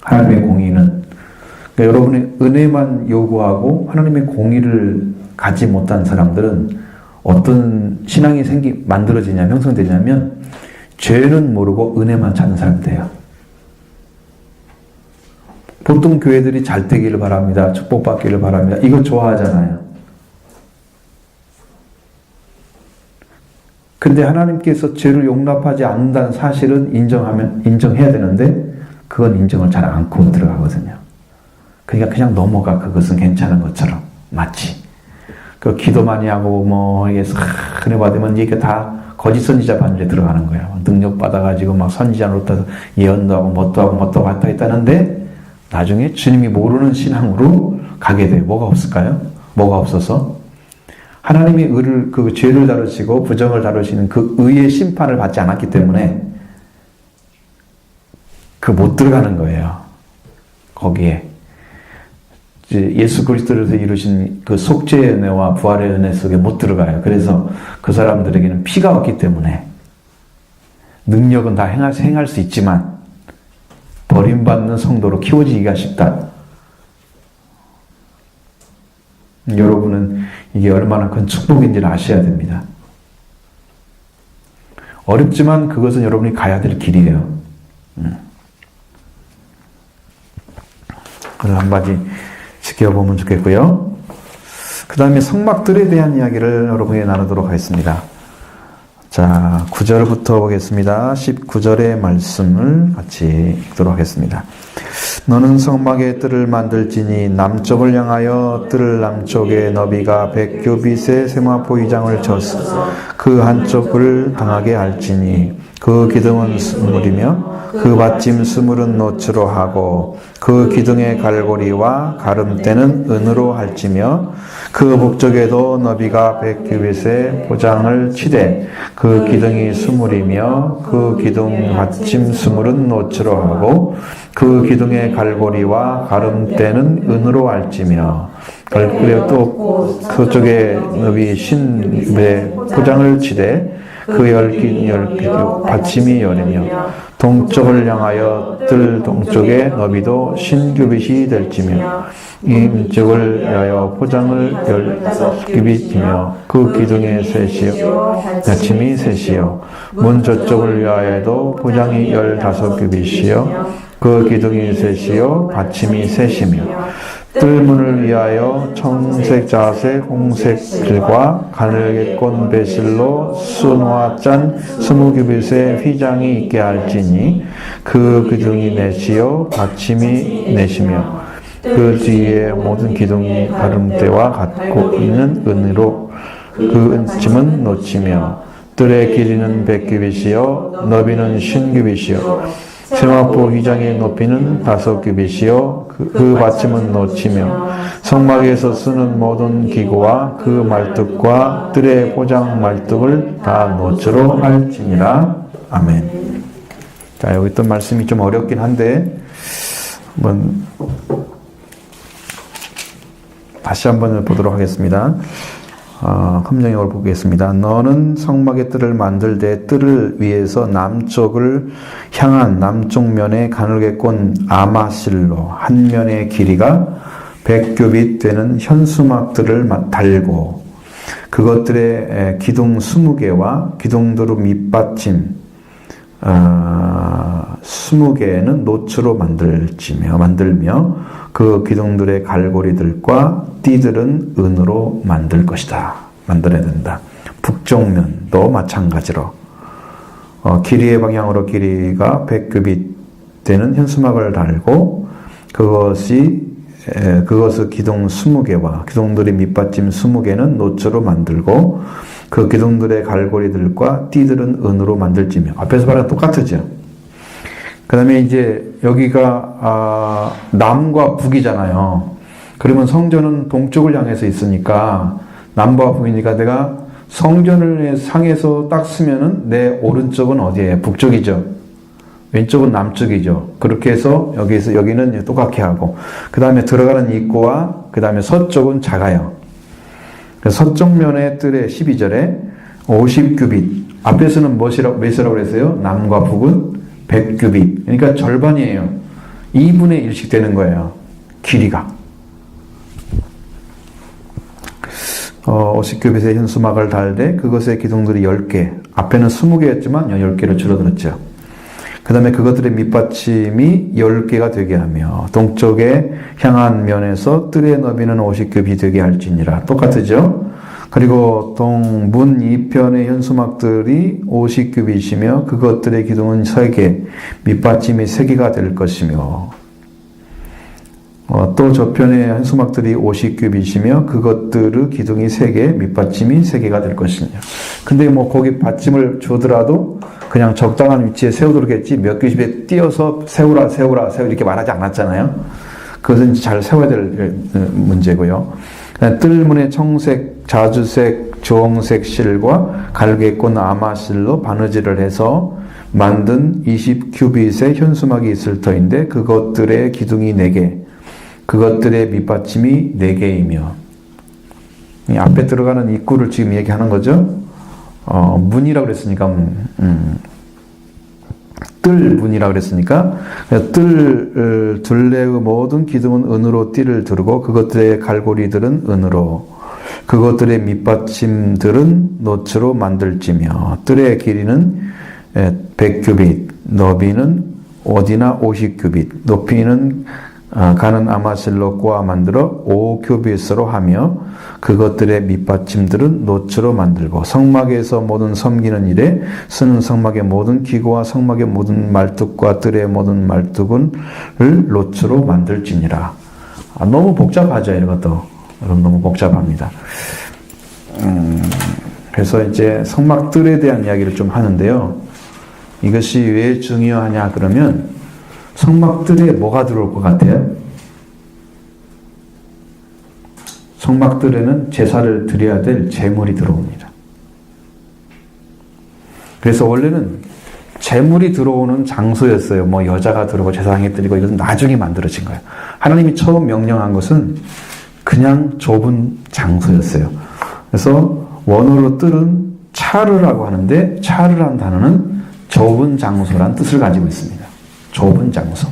S1: 하나님의 공의는, 그러니까 여러분의 은혜만 요구하고 하나님의 공의를 가지 못한 사람들은 어떤 신앙이 만들어지냐면, 형성되냐면 죄는 모르고 은혜만 찾는 사람들이에요. 보통 교회들이 잘 되기를 바랍니다. 축복받기를 바랍니다. 이거 좋아하잖아요. 근데 하나님께서 죄를 용납하지 않는다는 사실은 인정해야 되는데 그건 인정을 잘 않고 들어가거든요. 그러니까 그냥 넘어가. 그것은 괜찮은 것처럼. 마치. 그 기도 많이 하고 이게 은혜 받으면 이게 다 거짓 선지자 반열에 들어가는 거예요. 능력 받아가지고 막 선지자 노릇해서 예언도 하고 뭣도 왔다 했다는데 나중에 주님이 모르는 신앙으로 가게 돼요. 뭐가 없을까요? 뭐가 없어서? 하나님이 그 죄를 다루시고 부정을 다루시는 그 의의 심판을 받지 않았기 때문에 못 들어가는 거예요. 거기에. 예수 그리스도로서 이루신 그 속죄의 은혜와 부활의 은혜 속에 못 들어가요. 그래서 그 사람들에게는 피가 없기 때문에 능력은 다 행할 수 있지만 버림받는 성도로 키워지기가 쉽다. 여러분은 이게 얼마나 큰 축복인지를 아셔야 됩니다. 어렵지만 그것은 여러분이 가야 될 길이에요. 그걸 한 가지 지켜보면 좋겠고요. 그 다음에 성막들에 대한 이야기를 여러분이 나누도록 하겠습니다. 자, 9절부터 보겠습니다. 19절의 말씀을 같이 읽도록 하겠습니다. 너는 성막의 뜰을 만들지니 남쪽을 향하여 뜰 남쪽의 너비가 100규빗의 세마포 휘장을 쳐서 그 한쪽을 당하게 할지니 그 기둥은 스물이며 그 받침 스물은 노추로 하고 그 기둥의 갈고리와 가름대는 은으로 할지며 그 목적에도 너비가 100규빗의 포장을 치되 그 기둥이 스물이며 그 기둥 받침 스물은 노추로 하고 그 기둥의 갈고리와 가름대는 은으로 할지며 그리고 또 그쪽에 너비 신의 포장을 치되 그 받침이 열이며 동쪽을 향하여 뜰 동쪽의 너비도 신규빗이 될지며 이쪽을 위하여 포장을 10규빗이며 그 기둥의 셋이요 받침이 셋이요 문 저쪽을 위하여도 포장이 15규빗이요 그 기둥이 셋이요 받침이 셋이며 뜰문을 위하여 청색, 자색, 홍색 실과 가늘게 꼰 배실로 순화 짠 20규빗의 휘장이 있게 할지니 그 기둥이 넷이요 받침이 넷이며 그 뒤에 모든 기둥이 가름대와 같고 있는 은으로 그 은침은 노치며 뜰의 길이는 100규빗이요 너비는 50규빗이요 세마포 휘장의 높이는 5규빗이요 그 받침은 노치며 성막에서 쓰는 모든 기구와 그 말뚝과 뜰의 포장 말뚝을 다 노추로 할지니라. 아멘. 자, 여기 또 말씀이 좀 어렵긴 한데 다시 한번 보도록 하겠습니다. 함정역을 보겠습니다. 너는 성막의 뜰을 만들되 뜰을 위에서 남쪽을 향한 남쪽 면에 가늘게 꼰 아마실로 한 면의 길이가 100규빗 되는 현수막들을 달고 그것들의 기둥 20개와 기둥두루 밑받침 20개는 노초로 만들며 그 기둥들의 갈고리들과 띠들은 은으로 만들 것이다. 만들어야 된다. 북쪽면도 마찬가지로 길이의 방향으로 길이가 100규빗 되는 현수막을 달고 그것을 기둥 20개와 기둥들의 밑받침 20개는 노초로 만들고 그 기둥들의 갈고리들과 띠들은 은으로 만들지며 앞에서 말한 똑같으죠. 그 다음에 이제 여기가 남과 북이잖아요. 그러면 성전은 동쪽을 향해서 있으니까 남과 북이니까 내가 성전을 향해서 딱 쓰면은 내 오른쪽은 어디예요? 북쪽이죠. 왼쪽은 남쪽이죠. 그렇게 해서 여기는 똑같게 하고 그 다음에 들어가는 입구와 그 다음에 서쪽은 작아요. 그래서 서쪽 면의 뜰의 12절에 50규빗 앞에서는 몇이라고 그랬어요? 남과 북은 100규빗 그러니까 절반이에요. 2분의 1씩 되는 거예요. 길이가 50규빗의 현수막을 달되 그것의 기둥들이 10개 앞에는 20개였지만 10개로 줄어들었죠. 그 다음에 그것들의 밑받침이 10개가 되게 하며 동쪽에 향한 면에서 뜰의 너비는 50규빗이 되게 할지니라. 똑같으죠? 그리고 동문 2편의 현수막들이 50규빗이며 그것들의 기둥은 3개, 밑받침이 3개가 될 것이며 또 저편의 현수막들이 50규빗이며 그것들의 기둥이 3개, 밑받침이 3개가 될 것이냐. 근데 뭐 거기 받침을 주더라도 그냥 적당한 위치에 세우도록 했지 몇 규빗에 띄어서 세우라 이렇게 말하지 않았잖아요. 그것은 잘 세워야 될 문제고요. 뜰문의 청색, 자주색, 주홍색 실과 갈개꽃 아마실로 바느질을 해서 만든 20규빗의 현수막이 있을 터인데 그것들의 기둥이 4개, 그것들의 밑받침이 4개이며 앞에 들어가는 입구를 지금 얘기하는 거죠. 문이라고 그랬으니까 뜰 문이라고 그랬으니까 뜰 둘레의 모든 기둥은 은으로 띠를 두르고 그것들의 갈고리들은 은으로 그것들의 밑받침들은 노초로 만들지며 뜰의 길이는 100규빗 너비는 어디나 50규빗 높이는 가는 아마실로 꼬아 만들어 5규빗으로 하며 그것들의 밑받침들은 노초로 만들고 성막에서 모든 섬기는 일에 쓰는 성막의 모든 기구와 성막의 모든 말뚝과 뜰의 모든 말뚝을 노초로 만들지니라. 너무 복잡하죠. 이것도 너무 복잡합니다. 그래서 이제 성막뜰에 대한 이야기를 좀 하는데요. 이것이 왜 중요하냐 그러면 성막뜰에 뭐가 들어올 것 같아요? 성막뜰에는 제사를 드려야 될 제물이 들어옵니다. 그래서 원래는 제물이 들어오는 장소였어요. 뭐 여자가 들어오고 제사상에 드리고 이것은 나중에 만들어진 거예요. 하나님이 처음 명령한 것은 그냥 좁은 장소였어요. 그래서 원어로 뜰은 차르라고 하는데 차르라는 단어는 좁은 장소라는 뜻을 가지고 있습니다. 좁은 장소.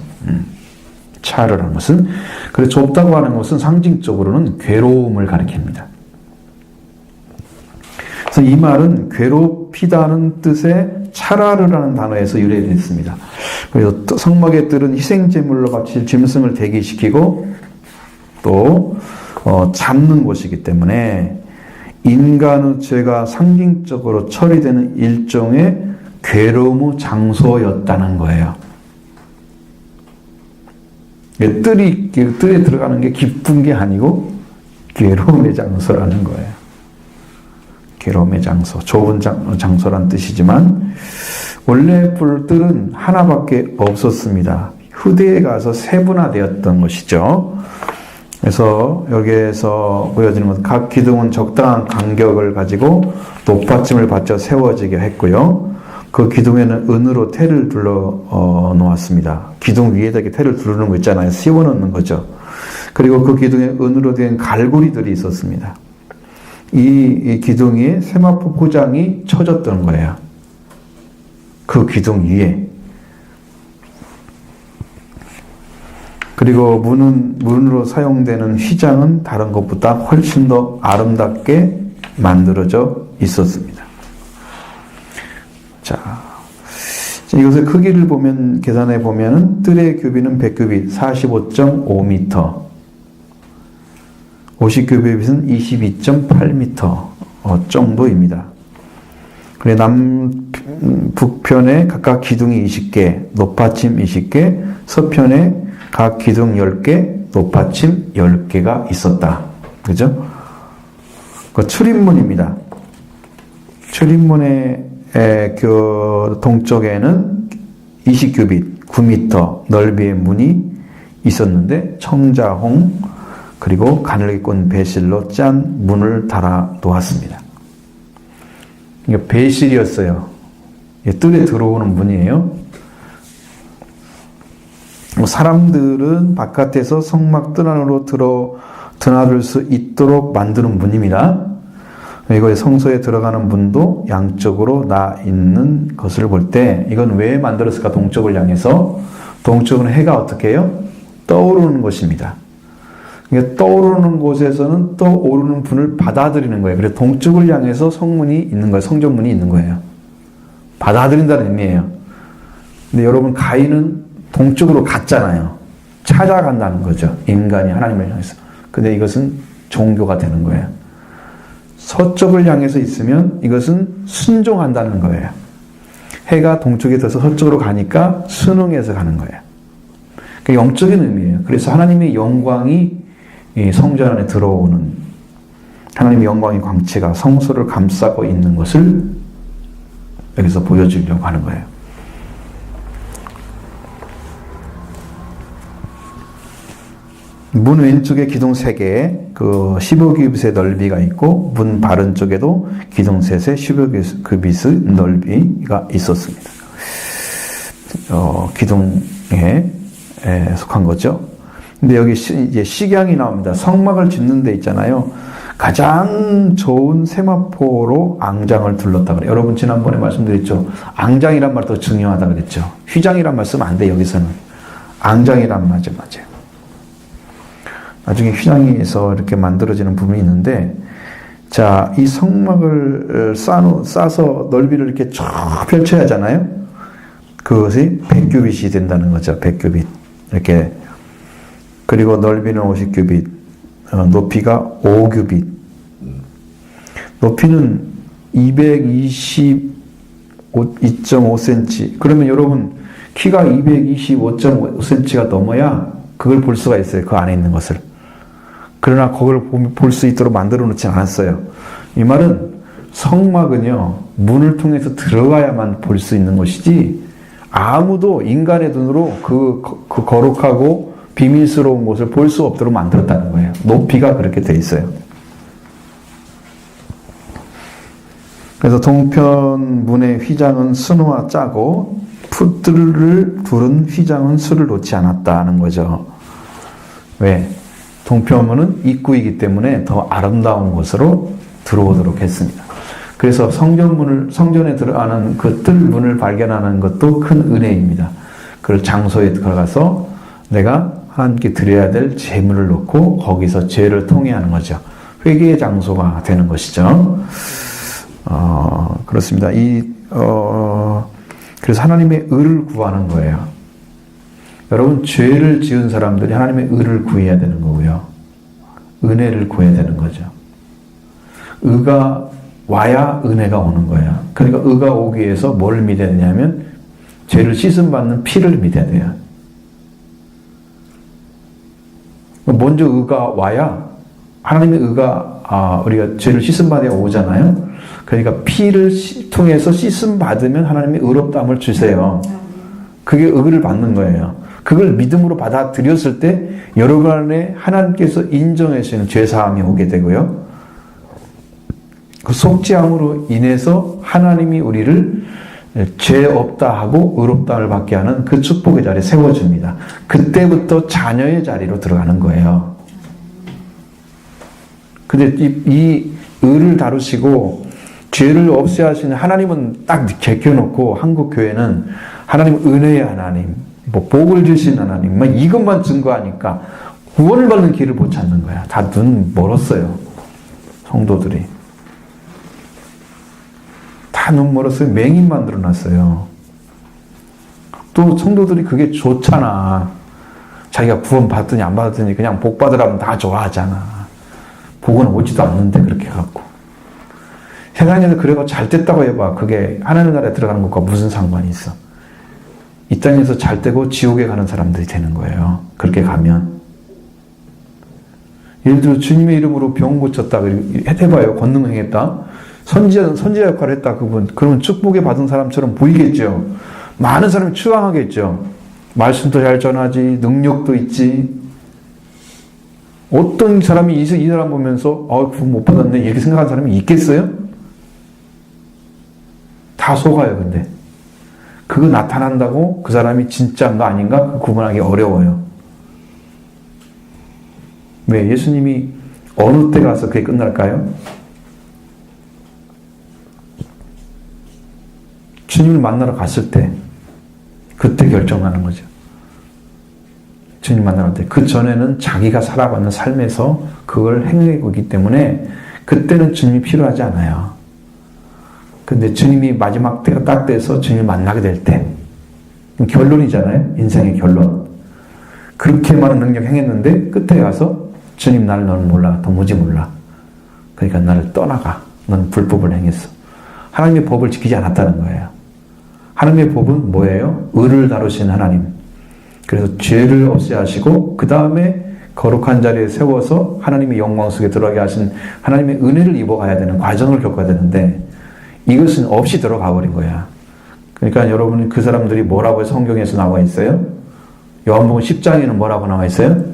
S1: 차르라는 것은 그래서 좁다고 하는 것은 상징적으로는 괴로움을 가리킵니다. 그래서 이 말은 괴롭히다는 뜻의 차라르라는 단어에서 유래됐습니다. 그래서 성막의 뜰은 희생제물로 바칠 짐승을 대기시키고 또 잡는 곳이기 때문에 인간의 죄가 상징적으로 처리되는 일종의 괴로움의 장소였다는 거예요. 뜰에 들어가는 게 기쁜 게 아니고 괴로움의 장소라는 거예요. 괴로움의 장소, 좁은 장소란 뜻이지만 원래 뜰은 하나밖에 없었습니다. 후대에 가서 세분화되었던 것이죠. 그래서 여기에서 보여지는 것은 각 기둥은 적당한 간격을 가지고 높받침을 받쳐 세워지게 했고요. 그 기둥에는 은으로 테를 둘러 놓았습니다. 기둥 위에다 이렇게 테를 두르는 거 있잖아요. 씌워 놓는 거죠. 그리고 그 기둥에 은으로 된 갈고리들이 있었습니다. 이 기둥 위에 세마포 포장이 쳐졌던 거예요. 그 기둥 위에. 그리고 문으로 사용되는 휘장은 다른 것보다 훨씬 더 아름답게 만들어져 있었습니다. 자, 이것의 크기를 보면, 계산해 보면은, 뜰의 규비는 100규빗, 45.5m. 50규빗은 22.8m 정도입니다. 그래, 북편에 각각 기둥이 20개, 높받침 20개, 서편에 각 기둥 10개, 높받침 10개가 있었다. 그죠? 그 출입문입니다. 출입문의 그 동쪽에는 20규빗, 9m 넓이의 문이 있었는데 청자홍 그리고 가늘게 꼰 배실로 짠 문을 달아 놓았습니다. 이게 배실이었어요. 뜰에 들어오는 문이에요. 사람들은 바깥에서 성막 뜰 안으로 드나들 수 있도록 만드는 문입니다. 이거 성소에 들어가는 문도 양쪽으로 나 있는 것을 볼 때 이건 왜 만들었을까? 동쪽을 향해서. 동쪽은 해가 어떻게 해요? 떠오르는 곳입니다. 그러니까 떠오르는 곳에서는 떠오르는 분을 받아들이는 거예요. 그래서 동쪽을 향해서 성문이 있는 거예요. 성전문이 있는 거예요. 받아들인다는 의미예요. 근데 여러분 가인은 동쪽으로 갔잖아요. 찾아간다는 거죠. 인간이 하나님을 향해서. 근데 이것은 종교가 되는 거예요. 서쪽을 향해서 있으면 이것은 순종한다는 거예요. 해가 동쪽에 들어서 서쪽으로 가니까 순응해서 가는 거예요. 그 영적인 의미예요. 그래서 하나님의 영광이 성전 안에 들어오는 하나님의 영광의 광채가 성소를 감싸고 있는 것을 여기서 보여주려고 하는 거예요. 문 왼쪽에 기둥 3개에 그 15규빗의 넓이가 있고 문 바른 쪽에도 기둥 3에 15규빗의 넓이가 있었습니다. 기둥에 속한 거죠. 근데 여기 이제 식양이 나옵니다. 성막을 짓는 데 있잖아요. 가장 좋은 세마포로 앙장을 둘렀다 그래요. 여러분 지난번에 말씀드렸죠. 앙장이란 말 더 중요하다 그랬죠. 휘장이란 말 쓰면 안 돼. 여기서는 앙장이란 말 맞아요. 나중에 휘장에서 이렇게 만들어지는 부분이 있는데, 자, 이 성막을 싸서 넓이를 이렇게 쭉 펼쳐야 하잖아요. 그것이 100규빗이 된다는 거죠. 100규빗. 이렇게. 그리고 넓이는 50규빗, 높이가 5규빗. 높이는 225.5cm. 그러면 여러분, 키가 225.5cm가 넘어야 그걸 볼 수가 있어요. 그 안에 있는 것을. 그러나 그걸 볼 수 있도록 만들어 놓지 않았어요. 이 말은 성막은요, 문을 통해서 들어가야만 볼 수 있는 것이지, 아무도 인간의 눈으로 그 거룩하고 비밀스러운 곳을 볼 수 없도록 만들었다는 거예요. 높이가 그렇게 돼 있어요. 그래서 동편 문의 휘장은 순호와 짜고, 풋들을 두른 휘장은 술을 놓지 않았다는 거죠. 왜? 동편문은 입구이기 때문에 더 아름다운 곳으로 들어오도록 했습니다. 그래서 성전에 들어가는 그 뜰 문을 발견하는 것도 큰 은혜입니다. 그 장소에 들어가서 내가 하나님께 드려야 될 제물을 놓고 거기서 죄를 통회하는 거죠. 회개의 장소가 되는 것이죠. 그렇습니다. 그래서 하나님의 의를 구하는 거예요. 여러분, 죄를 지은 사람들이 하나님의 의를 구해야 되는 거고요. 은혜를 구해야 되는 거죠. 의가 와야 은혜가 오는 거예요. 그러니까 의가 오기 위해서 뭘 믿어야 되냐면 죄를 씻음받는 피를 믿어야 돼요. 먼저 의가 와야 하나님의 의가 우리가 죄를 씻음받아야 오잖아요. 그러니까 피를 통해서 씻음받으면 하나님의 의롭다함을 주세요. 그게 의를 받는 거예요. 그걸 믿음으로 받아들였을 때 여러분 안에 하나님께서 인정하시는 죄사함이 오게 되고요. 그 속죄함으로 인해서 하나님이 우리를 죄 없다 하고 의롭다를 받게 하는 그 축복의 자리에 세워줍니다. 그때부터 자녀의 자리로 들어가는 거예요. 근데 이 의를 다루시고 죄를 없애야 하시는 하나님은 딱 제껴놓고 한국 교회는 하나님 은혜의 하나님, 복을 주신 하나님, 이것만 증거하니까 구원을 받는 길을 못 찾는 거야. 다 눈 멀었어요. 성도들이. 다 눈 멀었어요. 맹인 만들어놨어요. 또 성도들이 그게 좋잖아. 자기가 구원 받더니 안 받았더니 그냥 복 받으라면 다 좋아하잖아. 복은 오지도 않는데 그렇게 갖고. 세상에서 그래도 잘 됐다고 해봐. 그게 하나님 나라에 들어가는 것과 무슨 상관이 있어. 이 땅에서 잘 되고 지옥에 가는 사람들이 되는 거예요. 그렇게 가면. 예를 들어 주님의 이름으로 병 고쳤다. 해봐요. 권능 행했다. 선지자 역할을 했다. 그분. 그러면 축복에 받은 사람처럼 보이겠죠. 많은 사람이 추앙하겠죠. 말씀도 잘 전하지, 능력도 있지. 어떤 사람이 이 사람 보면서 구원 못 받았네 이렇게 생각하는 사람이 있겠어요? 다 속아요. 근데 그거 나타난다고 그 사람이 진짜인가 아닌가 구분하기 어려워요. 왜? 예수님이 어느 때 가서 그게 끝날까요? 주님을 만나러 갔을 때 그때 결정하는 거죠. 주님 만날 때. 그 전에는 자기가 살아가는 삶에서 그걸 행하고 있기 때문에 그때는 주님이 필요하지 않아요. 근데 주님이 마지막 때가 딱 돼서 주님을 만나게 될 때, 결론이잖아요. 인생의 결론. 그렇게 많은 능력 행했는데 끝에 가서 주님 나를 너는 몰라. 도무지 몰라. 그러니까 나를 떠나가. 너는 불법을 행했어. 하나님의 법을 지키지 않았다는 거예요. 하나님의 법은 뭐예요? 의를 다루시는 하나님. 그래서 죄를 없애하시고 그 다음에 거룩한 자리에 세워서 하나님의 영광 속에 들어가게 하신 하나님의 은혜를 입어가야 되는 과정을 겪어야 되는데 이것은 없이 들어가 버린 거야. 그러니까 여러분 그 사람들이 뭐라고 성경에서 나와 있어요? 요한복음 10장에는 뭐라고 나와 있어요?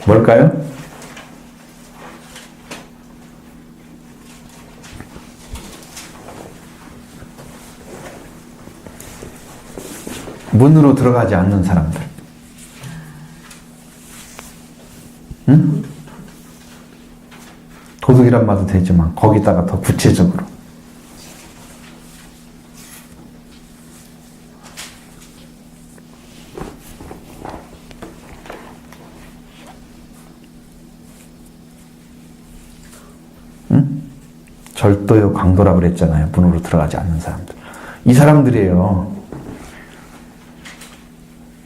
S1: 뭘까요? 문으로 들어가지 않는 사람들. 응? 도둑이란 말도 되지만 거기다가 더 구체적으로. 응? 절도요 강도라고 그랬잖아요. 문으로 들어가지 않는 사람들. 이 사람들이에요.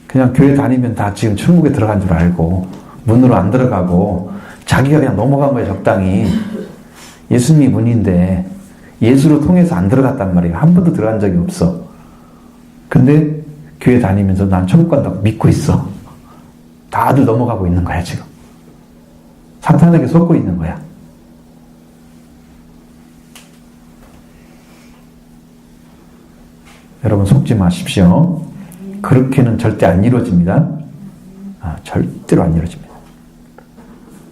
S1: 그냥 교회 다니면 다 지금 천국에 들어간 줄 알고 문으로 안 들어가고 자기가 그냥 넘어간 거예요. 적당히. 예수님이 문인데 예수로 통해서 안 들어갔단 말이에요. 한 번도 들어간 적이 없어. 근데 교회 다니면서 난 천국 간다고 믿고 있어. 다들 넘어가고 있는 거야 지금. 사탄에게 속고 있는 거야. 여러분 속지 마십시오. 그렇게는 절대 안 이루어집니다. 절대로 안 이루어집니다.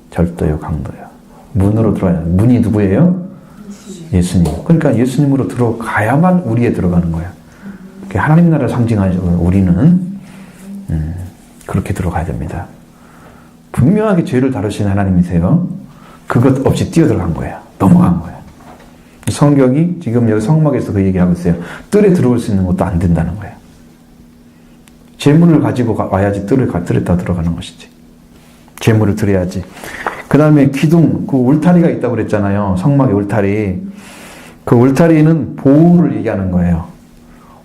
S1: 절도요, 강도요. 문으로 들어가야 돼요. 문이 누구예요? 예수님. 그러니까 예수님으로 들어가야만 우리에 들어가는 거야. 하나님 나라를 상징하죠. 우리는 그렇게 들어가야 됩니다. 분명하게 죄를 다루시는 하나님이세요. 그것 없이 뛰어들어간 거예요. 넘어간 거예요. 성경이 지금 여기 성막에서 그 얘기하고 있어요. 뜰에 들어올 수 있는 것도 안 된다는 거예요. 재물을 가지고 와야지 뜰에다 들어가는 것이지. 재물을 드려야지. 그 다음에 기둥, 그 울타리가 있다고 그랬잖아요. 성막의 울타리. 그 울타리는 보호를 얘기하는 거예요.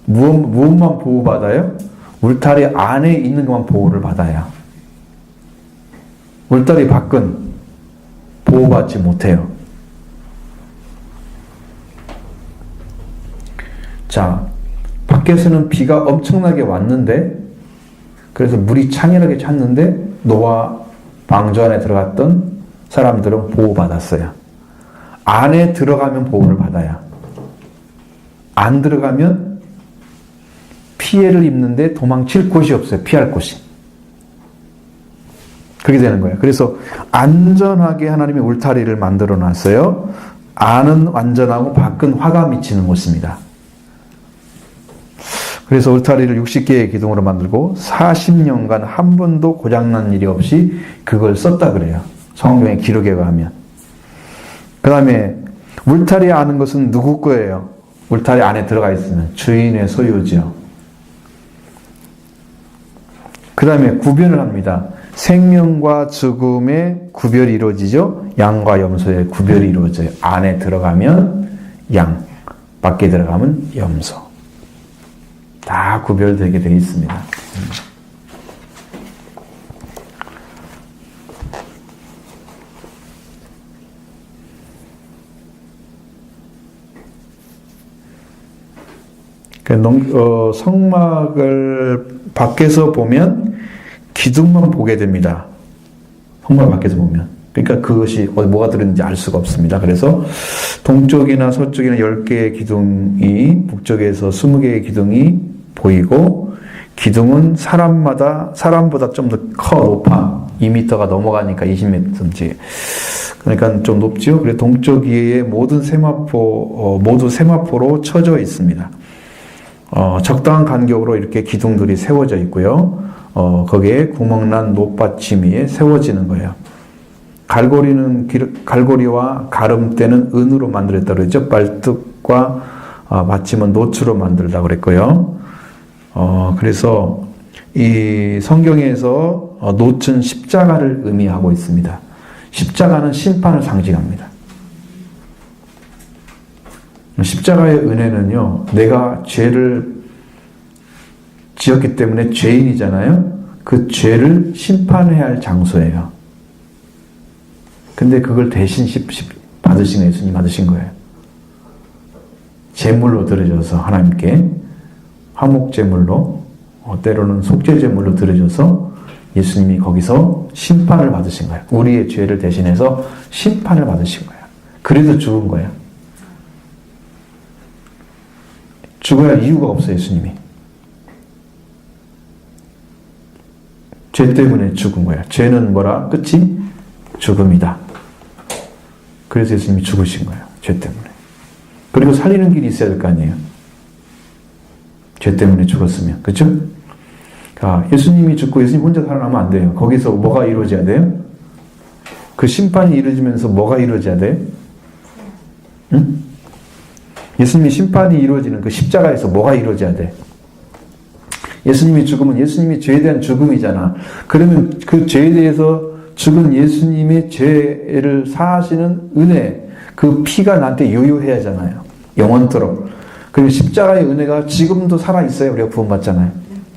S1: 무엇만 보호받아요? 울타리 안에 있는 것만 보호를 받아요. 울타리 밖은 보호받지 못해요. 자, 밖에서는 비가 엄청나게 왔는데 그래서 물이 창렬하게 찼는데 노아 방주 안에 들어갔던 사람들은 보호받았어요. 안에 들어가면 보호를 받아요. 안 들어가면 피해를 입는데 도망칠 곳이 없어요. 피할 곳이. 그렇게 되는 거예요. 그래서 안전하게 하나님의 울타리를 만들어 놨어요. 안은 안전하고 밖은 화가 미치는 곳입니다. 그래서 울타리를 60개의 기둥으로 만들고 40년간 한 번도 고장난 일이 없이 그걸 썼다 그래요. 성경의 기록에 의하면. 그 다음에 울타리 아는 것은 누구 거예요? 울타리 안에 들어가 있으면 주인의 소유죠. 그 다음에 구별을 합니다. 생명과 죽음의 구별이 이루어지죠. 양과 염소의 구별이 이루어져요. 안에 들어가면 양, 밖에 들어가면 염소. 다 구별되게 되어 있습니다. 성막을 밖에서 보면 기둥만 보게 됩니다. 성막 밖에서 보면. 그러니까 그것이 뭐가 들었는지 알 수가 없습니다. 그래서 동쪽이나 서쪽이나 10개의 기둥이, 북쪽에서 20개의 기둥이 보이고, 기둥은 사람보다 좀 더 높아. 2m가 넘어가니까 20m인지. 그러니까 좀 높죠. 그래서 동쪽 위에 모두 세마포로 쳐져 있습니다. 적당한 간격으로 이렇게 기둥들이 세워져 있고요. 거기에 구멍난 놋받침 위에 세워지는 거예요. 갈고리와 가름대는 은으로 만들었다고 그랬죠. 발뚝과 받침은 놋으로 만들다고 그랬고요. 그래서 이 성경에서 놋은 십자가를 의미하고 있습니다. 십자가는 심판을 상징합니다. 십자가의 은혜는요, 내가 죄를 지었기 때문에 죄인이잖아요. 그 죄를 심판해야 할 장소예요. 근데 그걸 대신 받으신 거예요. 예수님 받으신 거예요. 제물로 드려져서 하나님께 화목제물로, 때로는 속죄제물로 드려져서 예수님이 거기서 심판을 받으신 거예요. 우리의 죄를 대신해서 심판을 받으신 거예요. 그래서 죽은 거예요. 죽어야 할 이유가 없어요, 예수님이. 죄 때문에 죽은 거예요. 죄는 뭐라? 끝이 죽음이다. 그래서 예수님이 죽으신 거예요. 죄 때문에. 그리고 살리는 길이 있어야 될 거 아니에요. 죄 때문에 죽었으면. 그렇죠? 예수님이 죽고 예수님 혼자 살아나면 안 돼요. 거기서 뭐가 이루어져야 돼요? 그 심판이 이루어지면서 뭐가 이루어져야 돼요? 응? 예수님이 심판이 이루어지는 그 십자가에서 뭐가 이루어져야 돼? 예수님이 죽으면 예수님이 죄에 대한 죽음이잖아. 그러면 그 죄에 대해서 죽은 예수님의 죄를 사하시는 은혜, 그 피가 나한테 요요해야 하잖아요. 영원토록. 그리고 십자가의 은혜가 지금도 살아있어요. 우리가 구원받잖아요.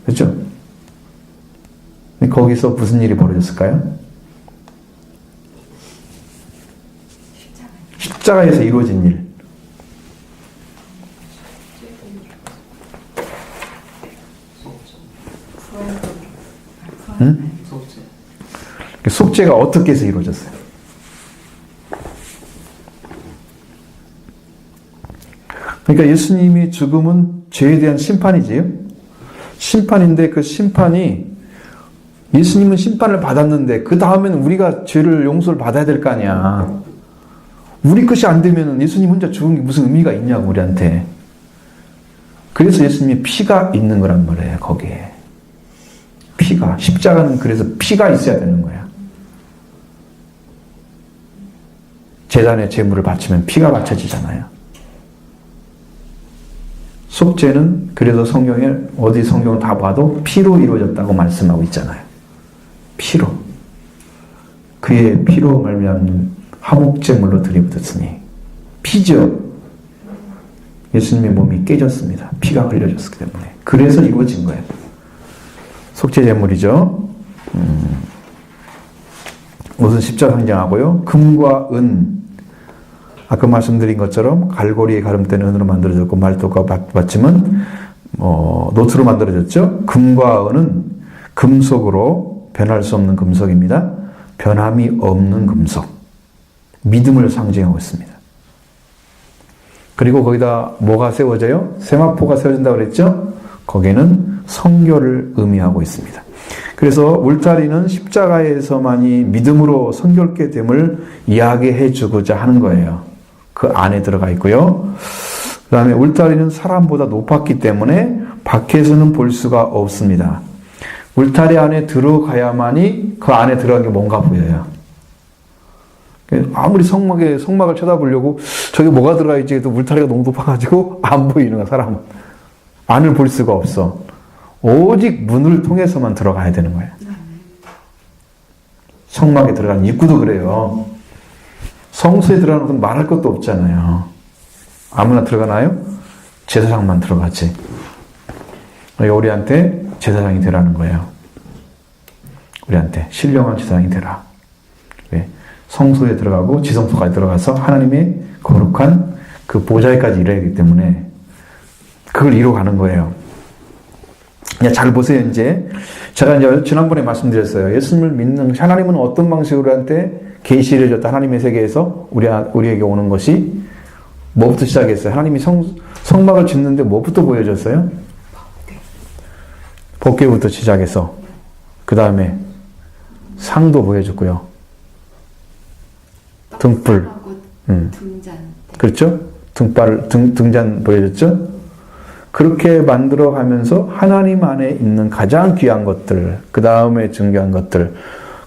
S1: 그렇죠? 거기서 무슨 일이 벌어졌을까요? 십자가에서 이루어진 일. 응? 속죄가 어떻게 해서 이루어졌어요? 그러니까 예수님의 죽음은 죄에 대한 심판이지요. 심판인데 그 심판이 예수님은 심판을 받았는데 그 다음에는 우리가 죄를 용서를 받아야 될 거 아니야. 우리 것이 안 되면 예수님 혼자 죽은 게 무슨 의미가 있냐고 우리한테. 그래서 예수님이 피가 있는 거란 말이에요. 거기에. 피가. 십자가는 그래서 피가 있어야 되는 거야. 제단에 제물을 바치면 피가 바쳐지잖아요. 속죄는 그래서 성경에 어디 성경을 다 봐도 피로 이루어졌다고 말씀하고 있잖아요. 피로. 그의 피로 말미암는 화목제물로 드려졌으니 피죠. 예수님의 몸이 깨졌습니다. 피가 흘려졌기 때문에. 그래서 이루어진 거예요. 속죄제물이죠. 옷은 십자가 상징하고요. 금과 은, 아까 말씀드린 것처럼 갈고리의 가름대는 은으로 만들어졌고 말뚝과 받침은 놋으로 만들어졌죠. 금과 은은 금속으로 변할 수 없는 금속입니다. 변함이 없는 금속. 믿음을 상징하고 있습니다. 그리고 거기다 뭐가 세워져요? 세마포가 세워진다고 그랬죠? 거기에는 성결을 의미하고 있습니다. 그래서 울타리는 십자가에서만이 믿음으로 성결케 됨을 이야기해 주고자 하는 거예요. 그 안에 들어가 있고요. 그 다음에 울타리는 사람보다 높았기 때문에 밖에서는 볼 수가 없습니다. 울타리 안에 들어가야만이 그 안에 들어간 게 뭔가 보여요. 아무리 성막을 쳐다보려고 저기 뭐가 들어가 있지 해도 울타리가 너무 높아가지고 안 보이는 거야, 사람은. 안을 볼 수가 없어. 오직 문을 통해서만 들어가야 되는 거예요. 성막에 들어가는 입구도 그래요. 성소에 들어가는 것은 말할 것도 없잖아요. 아무나 들어가나요? 제사장만 들어가지. 우리한테 제사장이 되라는 거예요. 우리한테 신령한 제사장이 되라. 왜? 성소에 들어가고 지성소까지 들어가서 하나님의 거룩한 그 보좌에까지 이르야 하기 때문에 그걸 이루어가는 거예요. 잘 보세요. 이제 제가 이제 지난번에 말씀드렸어요. 예수님을 믿는 하나님은 어떤 방식으로 우리한테 계시를 줬다. 하나님의 세계에서 우리에게 오는 것이 뭐부터 시작했어요? 하나님이 성막을 짓는데 뭐부터 보여줬어요? 법궤부터 시작해서 그 다음에 상도 보여줬고요. 등불,
S2: 등잔.
S1: 그렇죠? 등잔 보여줬죠? 그렇게 만들어 가면서 하나님 안에 있는 가장 귀한 것들, 그 다음에 중요한 것들,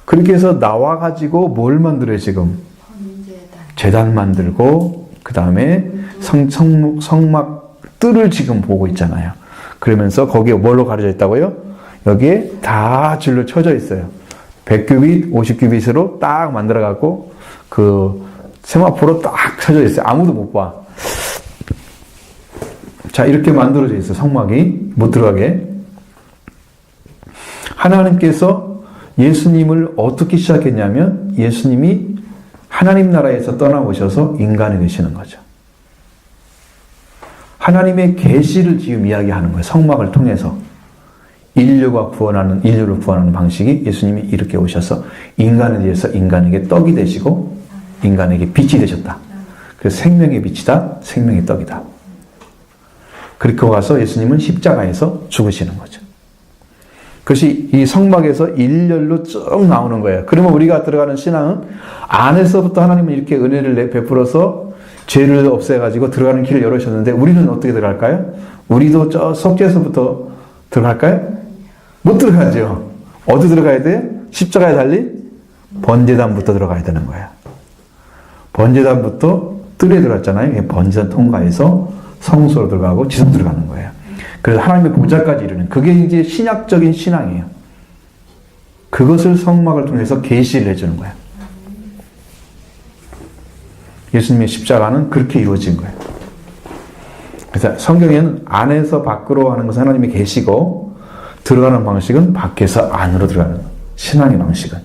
S1: 그렇게 해서 나와가지고 뭘 만들어요, 지금? 제단 만들고, 그 다음에 성막 뜰을 지금 보고 있잖아요. 그러면서 거기에 뭘로 가려져 있다고요? 여기에 다 줄로 쳐져 있어요. 100규빗, 50규빗으로 딱 만들어갖고, 그 세마포로 딱 쳐져 있어요. 아무도 못 봐. 자, 이렇게 만들어져 있어요. 성막이 못 들어가게. 하나님께서 예수님을 어떻게 시작했냐면 예수님이 하나님 나라에서 떠나오셔서 인간이 되시는 거죠. 하나님의 계시를 지금 이야기하는 거예요. 성막을 통해서. 인류를 구원하는 방식이 예수님이 이렇게 오셔서 인간에 대해서 인간에게 떡이 되시고 인간에게 빛이 되셨다. 그래서 생명의 빛이다. 생명의 떡이다. 그렇게 와서 예수님은 십자가에서 죽으시는 거죠. 그것이 이 성막에서 일렬로 쭉 나오는 거예요. 그러면 우리가 들어가는 신앙은 안에서부터 하나님은 이렇게 은혜를 베풀어서 죄를 없애가지고 들어가는 길을 열으셨는데 우리는 어떻게 들어갈까요? 우리도 저 속죄에서부터 들어갈까요? 못 들어가죠. 어디 들어가야 돼요? 십자가에 달린 번제단부터 들어가야 되는 거예요. 번제단부터 뜰에 들어갔잖아요. 번제단 통과해서 성소로 들어가고 지성 들어가는 거예요. 그래서 하나님의 보좌까지 이르는 그게 이제 신약적인 신앙이에요. 그것을 성막을 통해서 계시를 해주는 거예요. 예수님의 십자가는 그렇게 이루어진 거예요. 그래서 성경에는 안에서 밖으로 하는 것은 하나님이 계시고 들어가는 방식은 밖에서 안으로 들어가는 신앙의 방식은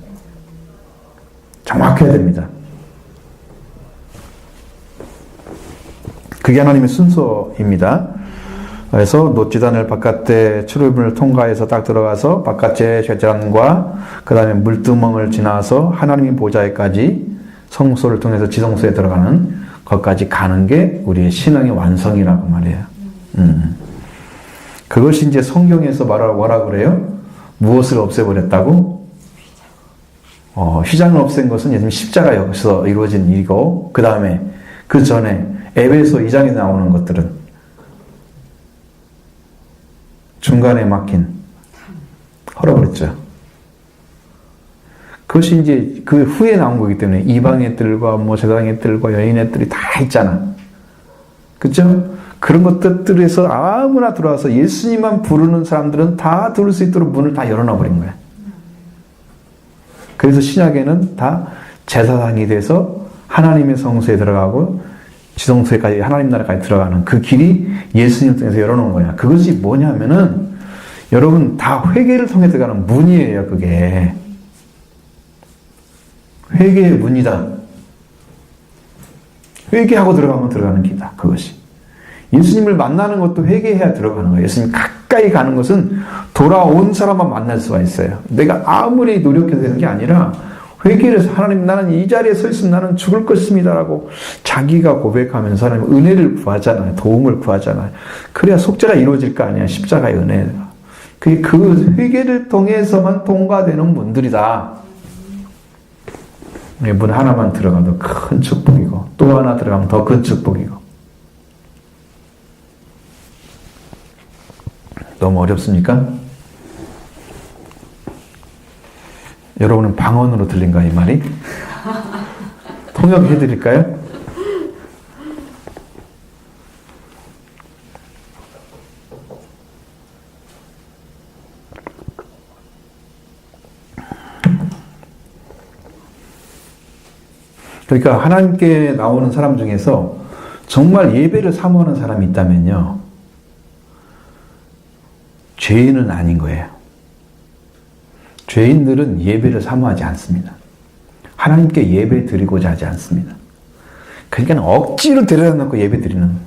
S1: 정확해야 됩니다. 그게 하나님의 순서입니다. 그래서 노지단을 바깥에 출입문을 통과해서 딱 들어가서 바깥에 제단과 그 다음에 물두멍을 지나서 하나님의 보좌에까지 성소를 통해서 지성소에 들어가는 것까지 가는 게 우리의 신앙의 완성이라고 말해요. 그것이 이제 성경에서 뭐라 그래요? 무엇을 없애버렸다고? 휘장을 없앤 것은 예수님 십자가에서 이루어진 일이고 그 다음에 그 전에 에베소 2장에 나오는 것들은 중간에 막힌 헐어버렸죠. 그것이 이제 그 후에 나온 거기 때문에 이방의 뜰과 제사장의 뜰과 여인의 뜰이 다 있잖아. 그렇죠? 그런 것들에서 아무나 들어와서 예수님만 부르는 사람들은 다 들을 수 있도록 문을 다 열어놔 버린 거야. 그래서 신약에는 다 제사장이 돼서 하나님의 성소에 들어가고 지성소에까지 하나님 나라까지 들어가는 그 길이 예수님 통해서 열어놓은 거야. 그것이 뭐냐면은 여러분 다 회개를 통해 들어가는 문이에요. 그게 회개의 문이다. 회개하고 들어가면 들어가는 길이다. 그것이 예수님을 만나는 것도 회개해야 들어가는 거예요. 예수님 가까이 가는 것은 돌아온 사람만 만날 수가 있어요. 내가 아무리 노력해서 되는 게 아니라 회개를 해서 하나님 나는 이 자리에 서 있으면 나는 죽을 것입니다라고 자기가 고백하면서 하나님 은혜를 구하잖아요. 도움을 구하잖아요. 그래야 속죄가 이루어질 거 아니야. 십자가의 은혜가. 그 회개를 통해서만 통과되는 문들이다. 문 하나만 들어가도 큰 축복이고 또 하나 들어가면 더 큰 축복이고. 너무 어렵습니까? 여러분은 방언으로 들린가 이 말이? 통역해 드릴까요? 그러니까 하나님께 나오는 사람 중에서 정말 예배를 사모하는 사람이 있다면요, 죄인은 아닌 거예요. 죄인들은 예배를 사모하지 않습니다. 하나님께 예배 드리고자 하지 않습니다. 그러니까 억지로 데려다 놓고 예배 드리는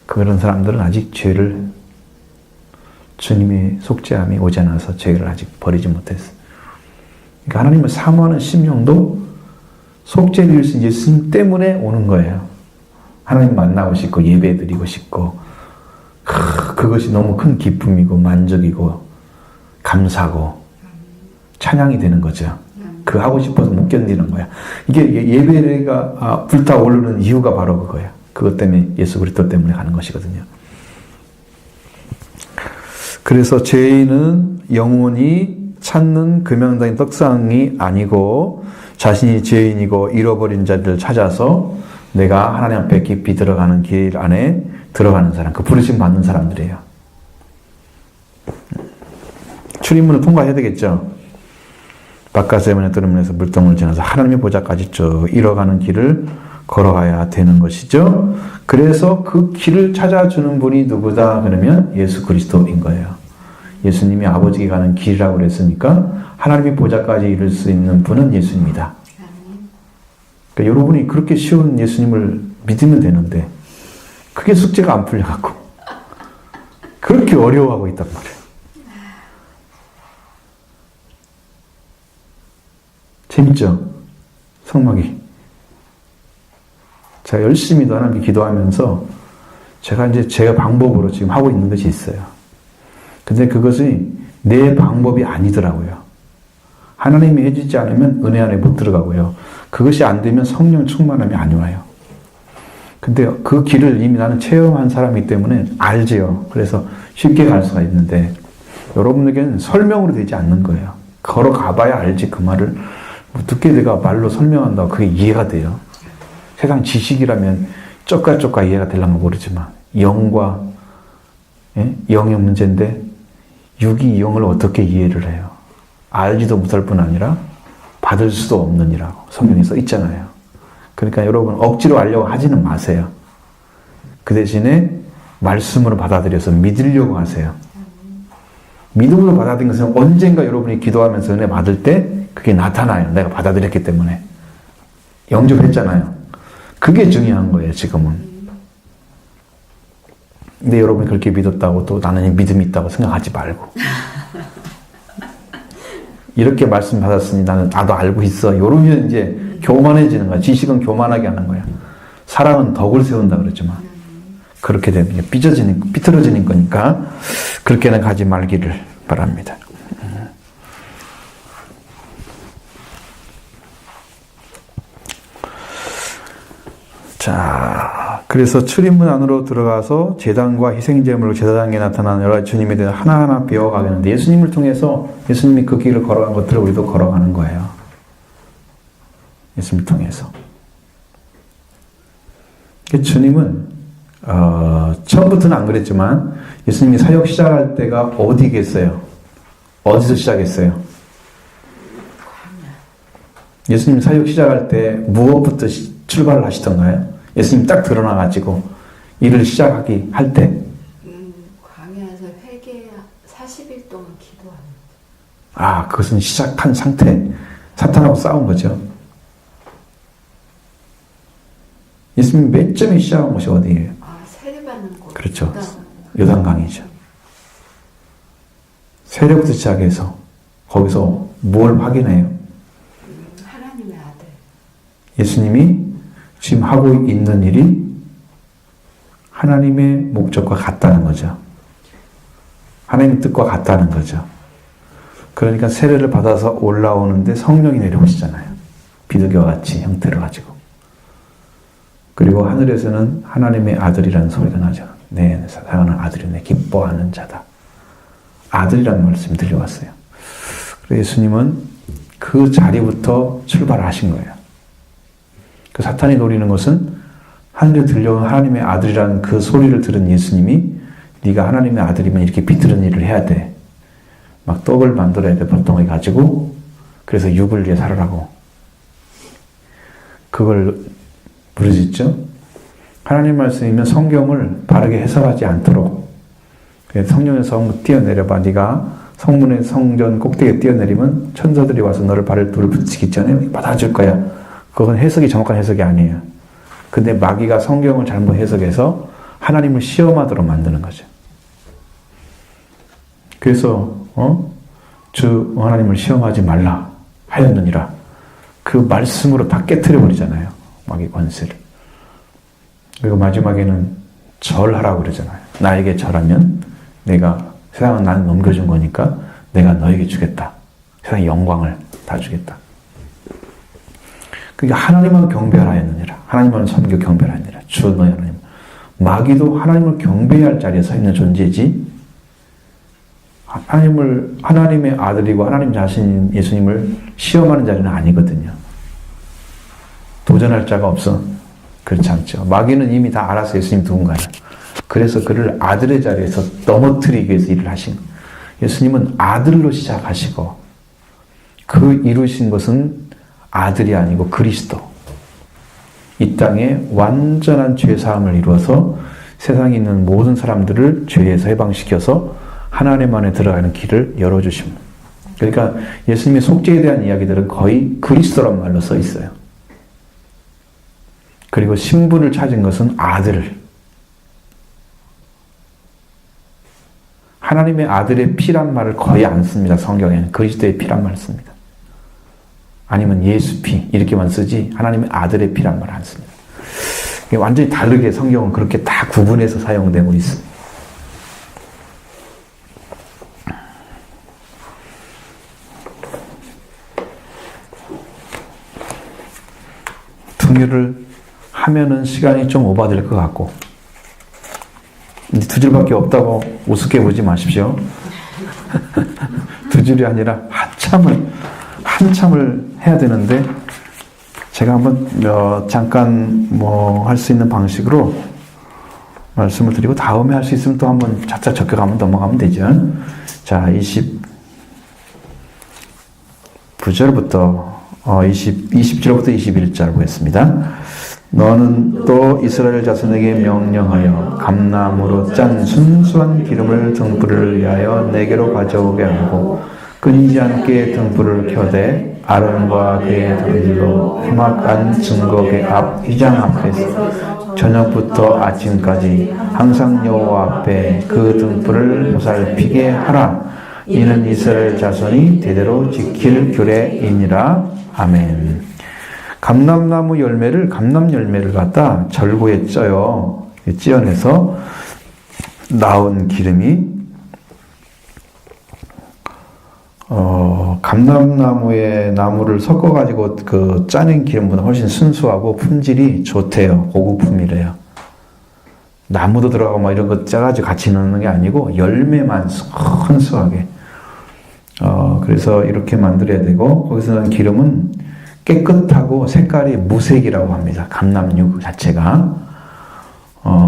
S1: 그런 사람들은 아직 죄를, 주님의 속죄함이 오지 않아서 죄를 아직 버리지 못했어요. 그러니까 하나님을 사모하는 심령도 속죄를 이루신 예수님 때문에 오는 거예요. 하나님 만나고 싶고 예배 드리고 싶고, 그것이 너무 큰 기쁨이고 만족이고 감사고 찬양이 되는 거죠. 그 하고 싶어서 못 견디는 거야. 이게 예배가 불타오르는 이유가 바로 그거예요. 그것 때문에, 예수 그리스도 때문에 가는 것이거든요. 그래서 죄인은 영원히 찾는 금양당의 떡상이 아니고 자신이 죄인이고 잃어버린 자들을 찾아서 내가 하나님 앞에 깊이 들어가는 길 안에 들어가는 사람, 그 부르심 받는 사람들이에요. 출입문을 통과해야 되겠죠. 바깥세문에 들으면서 물동을 지나서 하나님의 보좌까지 쭉 이뤄가는 길을 걸어가야 되는 것이죠. 그래서 그 길을 찾아주는 분이 누구다? 그러면 예수 그리스도인 거예요. 예수님이 아버지께 가는 길이라고 그랬으니까 하나님의 보좌까지 이룰 수 있는 분은 예수님이다. 그러니까 여러분이 그렇게 쉬운 예수님을 믿으면 되는데 그게 숙제가 안 풀려갖고 그렇게 어려워하고 있단 말이에요. 재밌죠? 성막이. 제가 열심히 하나님께 기도하면서 제가 이제 제 방법으로 지금 하고 있는 것이 있어요. 근데 그것이 내 방법이 아니더라고요. 하나님이 해주지 않으면 은혜 안에 못 들어가고요. 그것이 안 되면 성령 충만함이 안 와요. 근데 그 길을 이미 나는 체험한 사람이기 때문에 알지요. 그래서 쉽게 갈 수가 있는데 여러분에게는 설명으로 되지 않는 거예요. 걸어가봐야 알지. 그 말을 어떻게 내가 말로 설명한다고 그게 이해가 돼요. 세상 지식이라면 쪼까쪼까 이해가 되려면 모르지만 영과 영의 문제인데 육이 영을 어떻게 이해를 해요. 알지도 못할 뿐 아니라 받을 수도 없느니라고 성경에 써 있잖아요. 그러니까 여러분 억지로 알려고 하지는 마세요. 그 대신에 말씀으로 받아들여서 믿으려고 하세요. 믿음으로 받아들인 것은 언젠가 여러분이 기도하면서 은혜 받을 때 그게 나타나요. 내가 받아들였기 때문에. 영접했잖아요. 그게 중요한 거예요, 지금은. 근데 여러분이 그렇게 믿었다고 또 나는 믿음이 있다고 생각하지 말고. 이렇게 말씀 받았으니 나도 알고 있어. 이러면 이제 교만해지는 거야. 지식은 교만하게 하는 거야. 사랑은 덕을 세운다 그러지만. 그렇게 되면 삐뚤어지는 거니까 그렇게는 가지 말기를 바랍니다. 자, 그래서 출입문 안으로 들어가서 제단과 희생제물로 제사장에 나타나는 여러 가지 주님에 대해서 하나하나 배워가겠는데 예수님을 통해서 예수님이 그 길을 걸어간 것들을 우리도 걸어가는 거예요. 예수님을 통해서. 주님은 처음부터는 안 그랬지만 예수님이 사역 시작할 때가 어디겠어요? 어디서 시작했어요? 예수님 사역 시작할 때 무엇부터 출발을 하시던가요? 예수님 딱 드러나가지고 일을 시작하기 할 때
S2: 광야에서 회개 40일 동안 기도합니다.
S1: 아, 그것은 시작한 상태. 사탄하고 싸운 거죠. 예수님 맨 처음에 시작한 곳이 어디예요?
S2: 세례받는 곳.
S1: 그렇죠. 요단강이죠. 세례부터 시작해서 거기서 뭘 확인해요?
S2: 하나님의 아들.
S1: 예수님이 지금 하고 있는 일이 하나님의 목적과 같다는 거죠. 하나님의 뜻과 같다는 거죠. 그러니까 세례를 받아서 올라오는데 성령이 내려오시잖아요. 비둘기와 같이 형태를 가지고. 그리고 하늘에서는 하나님의 아들이라는 소리가 나죠. 내 사랑하는 아들이네. 기뻐하는 자다. 아들이라는 말씀이 들려왔어요. 그래서 예수님은 그 자리부터 출발하신 거예요. 그 사탄이 노리는 것은 하늘에 들려온 하나님의 아들이라는 그 소리를 들은 예수님이 네가 하나님의 아들이면 이렇게 비틀은 일을 해야 돼. 막 떡을 만들어야 돼. 보통을 가지고. 그래서 육을 위해 살아라고. 그걸 부르짖죠. 하나님 말씀이면 성경을 바르게 해석하지 않도록 성령에서 뛰어내려봐. 네가 성문의 성전 꼭대기에 뛰어내리면 천사들이 와서 너를 발을 둘 붙이기 전에 받아줄 거야. 그건 해석이 정확한 해석이 아니에요. 근데 마귀가 성경을 잘못 해석해서 하나님을 시험하도록 만드는 거죠. 그래서 주 하나님을 시험하지 말라 하였느니라. 그 말씀으로 다 깨트려 버리잖아요. 마귀 권세를. 그리고 마지막에는 절하라고 그러잖아요. 나에게 절하면 내가 세상은 나는 넘겨준 거니까 내가 너에게 주겠다. 세상의 영광을 다 주겠다. 그러니까 하나님만 경배하였느니라. 하나님만 섬겨 경배하였느니라. 주 너희 하나님. 마귀도 하나님을 경배해야 할 자리에 서 있는 존재지 하나님의 아들이고 하나님 자신 예수님을 시험하는 자리는 아니거든요. 도전할 자가 없어. 그렇지 않죠. 마귀는 이미 다 알아서 예수님 누군가요. 그래서 그를 아들의 자리에서 넘어뜨리기 위해서 일을 하신 거예요. 예수님은 아들로 시작하시고 그 이루신 것은 아들이 아니고 그리스도. 이 땅에 완전한 죄사함을 이루어서 세상에 있는 모든 사람들을 죄에서 해방시켜서 하나님 안에 들어가는 길을 열어주십니다. 그러니까 예수님의 속죄에 대한 이야기들은 거의 그리스도란 말로 써 있어요. 그리고 신분을 찾은 것은 아들. 하나님의 아들의 피란 말을 거의 안 씁니다. 성경에는 그리스도의 피란 말을 씁니다. 아니면 예수 피 이렇게만 쓰지 하나님의 아들의 피란 말을 안 씁니다. 완전히 다르게 성경은 그렇게 다 구분해서 사용되고 있습니다. 등유를 하면은 시간이 좀 오버될 것 같고 두 줄밖에 없다고 우습게 보지 마십시오. 두 줄이 아니라 한참을 해야 되는데 제가 한번 잠깐 할 수 있는 방식으로 말씀을 드리고 다음에 할 수 있으면 또 한번 차차 적혀가면 넘어가면 되죠. 자, 29절부터 20절부터 21절 보겠습니다. 너는 또 이스라엘 자손에게 명령하여 감나무로 짠 순수한 기름을 등불을 위하여 내게로 가져오게 하고 끊이지 않게 등불을 켜되 아론과 그의 들로 회막한 증거궤 앞 휘장 앞에서 저녁부터 아침까지 항상 여호와 앞에 그 등불을 보살피게 하라. 이는 이스라엘 자손이 대대로 지킬 규례이니라. 아멘. 감람나무 열매를 갖다 절구에 쪄요. 찌어내서 나온 기름이 감람나무의 나무를 섞어가지고 그 짜낸 기름보다 훨씬 순수하고 품질이 좋대요. 고급품이래요. 나무도 들어가고 막 이런 거 짜가지고 같이 넣는 게 아니고 열매만 순수하게. 그래서 이렇게 만들어야 되고 거기서 난 기름은 깨끗하고 색깔이 무색이라고 합니다. 감람류 자체가.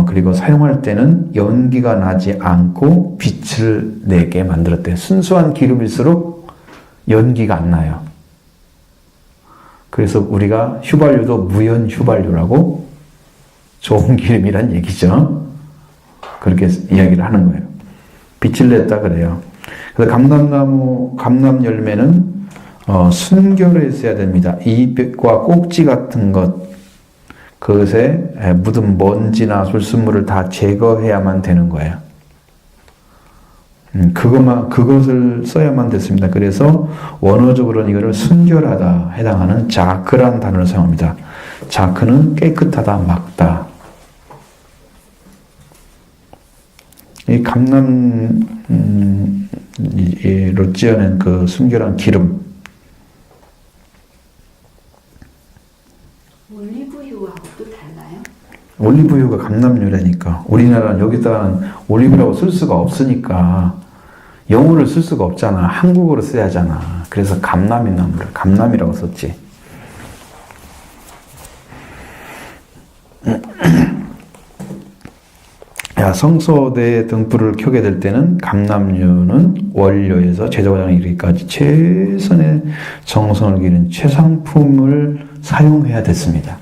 S1: 그리고 사용할 때는 연기가 나지 않고 빛을 내게 만들었대요. 순수한 기름일수록 연기가 안 나요. 그래서 우리가 휘발유도 무연 휘발유라고 좋은 기름이란 얘기죠. 그렇게 이야기를 하는 거예요. 빛을 냈다 그래요. 그래서 감람 열매는 순결에 있어야 됩니다. 잎과 꼭지 같은 그것에 묻은 먼지나 불순물을 다 제거해야만 되는 거예요. 그것을 써야만 됐습니다. 그래서 원어적으로는 이거를 순결하다 해당하는 자크란 단어를 사용합니다. 자크는 깨끗하다, 맑다. 이 감람로 찌어낸 그 순결한 기름.
S2: 올리브유하고도 달라요?
S1: 올리브유가 감람유라니까. 우리나라는 여기다가는 올리브라고 쓸 수가 없으니까 영어를 쓸 수가 없잖아. 한국어로 써야 하잖아. 그래서 감람나무를 감람이라고 썼지. 성소대에 등불을 켜게 될 때는 감람유는 원료에서 제조 과정에 이르기까지 최선의 정성을 기른 최상품을 사용해야 됐습니다.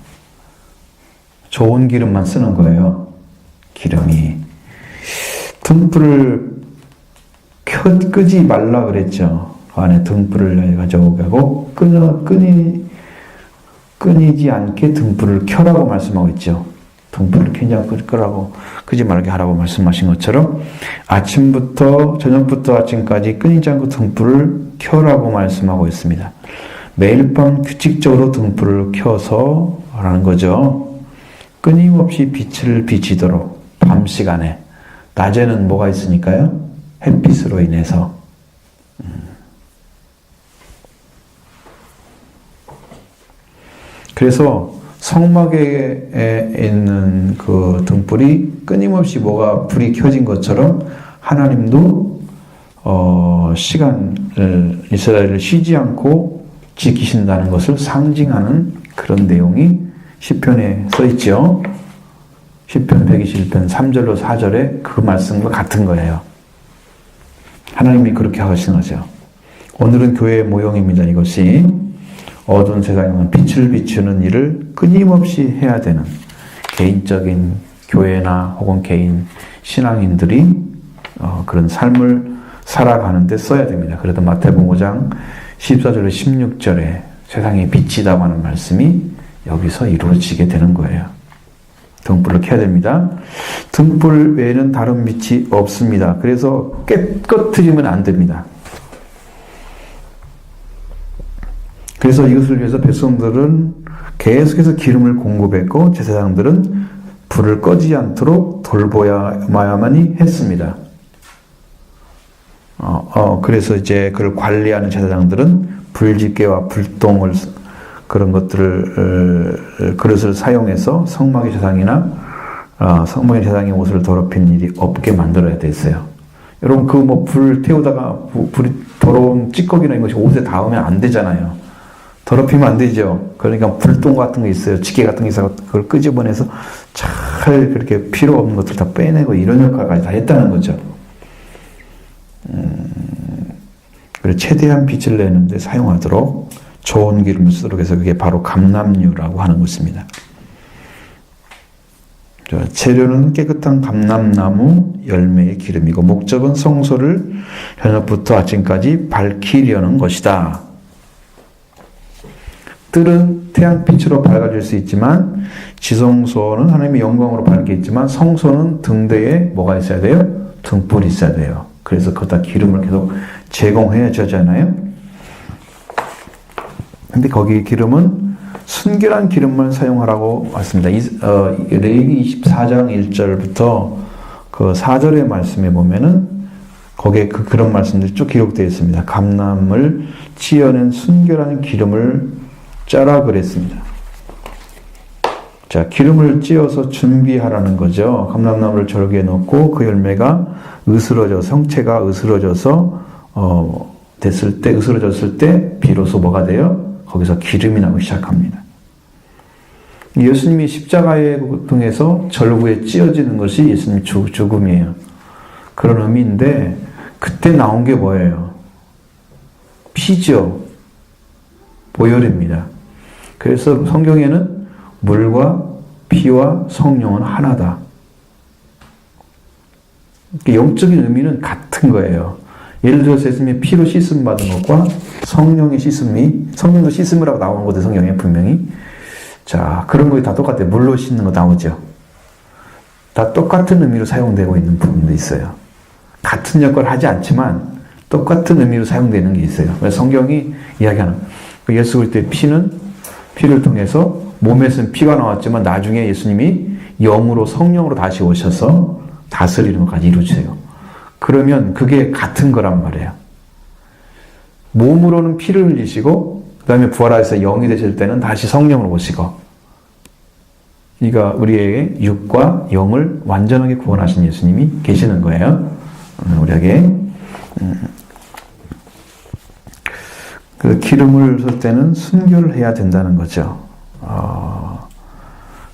S1: 좋은 기름만 쓰는 거예요. 기름이. 등불을 끄지 말라 그랬죠. 안에 등불을 가져오고 끊이지 않게 등불을 켜라고 말씀하고 있죠. 등불을 켜지 않고 끄지 말게 하라고 말씀하신 것처럼 아침부터 저녁부터 아침까지 끊이지 않고 등불을 켜라고 말씀하고 있습니다. 매일 밤 규칙적으로 등불을 켜서 라는 거죠. 끊임없이 빛을 비치도록 밤 시간에. 낮에는 뭐가 있으니까요? 햇빛으로 인해서. 그래서 성막에 있는 그 등불이 끊임없이 뭐가 불이 켜진 것처럼 하나님도 시간을 이스라엘을 쉬지 않고 지키신다는 것을 상징하는 그런 내용이 시편에 써 있죠. 시편 121편 3절로 4절에 그 말씀과 같은 거예요. 하나님이 그렇게 하시는 거죠. 오늘은 교회의 모형입니다. 이것이 어두운 세상에는 빛을 비추는 일을 끊임없이 해야 되는 개인적인 교회나 혹은 개인 신앙인들이 그런 삶을 살아가는데 써야 됩니다. 그래도 마태복음 5장 14절로 16절에 세상에 빛이다고 하는 말씀이 여기서 이루어지게 되는 거예요. 등불을 켜야 됩니다. 등불 외에는 다른 빛이 없습니다. 그래서 깨끗해지면 안 됩니다. 그래서 이것을 위해서 백성들은 계속해서 기름을 공급했고 제사장들은 불을 꺼지지 않도록 돌보아야만이 했습니다. 그래서 이제 그걸 관리하는 제사장들은 불집게와 불똥을 그런 것들을 그릇을 사용해서 성막의 제사장이나 성막의 제사장의 옷을 더럽힌 일이 없게 만들어야 됐어요. 여러분 그 뭐 불 태우다가 불이 더러운 찌꺼기나 이런 것이 옷에 닿으면 안 되잖아요. 더럽히면 안 되죠. 그러니까 불똥 같은 거 있어요. 집게 같은 게 있어서 그걸 끄집어내서 잘 그렇게 필요 없는 것들 다 빼내고 이런 역할까지 다 했다는 거죠. 그래서 최대한 빛을 내는데 사용하도록 좋은 기름을 쓰도록 해서 그게 바로 감람유라고 하는 것입니다. 재료는 깨끗한 감람나무 열매의 기름이고 목적은 성소를 저녁부터 아침까지 밝히려는 것이다. 뜰은 태양빛으로 밝아질 수 있지만 지성소는 하나님의 영광으로 밝게 있지만 성소는 등대에 뭐가 있어야 돼요? 등불이 있어야 돼요. 그래서 거기다 기름을 계속 제공해야 되잖아요. 근데 거기 기름은 순결한 기름만 사용하라고 했습니다. 레위기 24장 1절부터 그 4절의 말씀에 보면은 거기에 그런 말씀들이 쭉 기록되어 있습니다. 감람을 찌어낸 순결한 기름을 짜라 그랬습니다. 자, 기름을 찌어서 준비하라는 거죠. 감람나무를 절기에 넣고 그 열매가 성체가 으스러져서 으스러졌을 때 비로소 뭐가 돼요? 거기서 기름이 나오기 시작합니다. 예수님이 십자가에 통해서 절구에 찌어지는 것이 예수님 죽음이에요. 그런 의미인데 그때 나온 게 뭐예요? 피죠. 보혈입니다. 그래서 성경에는 물과 피와 성령은 하나다. 영적인 의미는 같은 거예요. 예를 들어서 예수님의 피로 씻음 받은 것과 성령의 씻음이, 성령도 씻음이라고 나오는 거죠, 성경에 분명히. 자, 그런 거에 다 똑같아요. 물로 씻는 거 나오죠. 다 똑같은 의미로 사용되고 있는 부분도 있어요. 같은 역할을 하지 않지만 똑같은 의미로 사용되는 게 있어요. 그래서 성경이 이야기하는 예수 그리스도의 피를 통해서 몸에서는 피가 나왔지만 나중에 예수님이 영으로 성령으로 다시 오셔서 다스리는 것까지 이루어져요. 그러면 그게 같은 거란 말이에요. 몸으로는 피를 흘리시고 그 다음에 부활하셔서 영이 되실 때는 다시 성령으로 오시고 그러니까 우리에게 육과 영을 완전하게 구원하신 예수님이 계시는 거예요. 우리에게 그 기름을 쓸 때는 순교를 해야 된다는 거죠.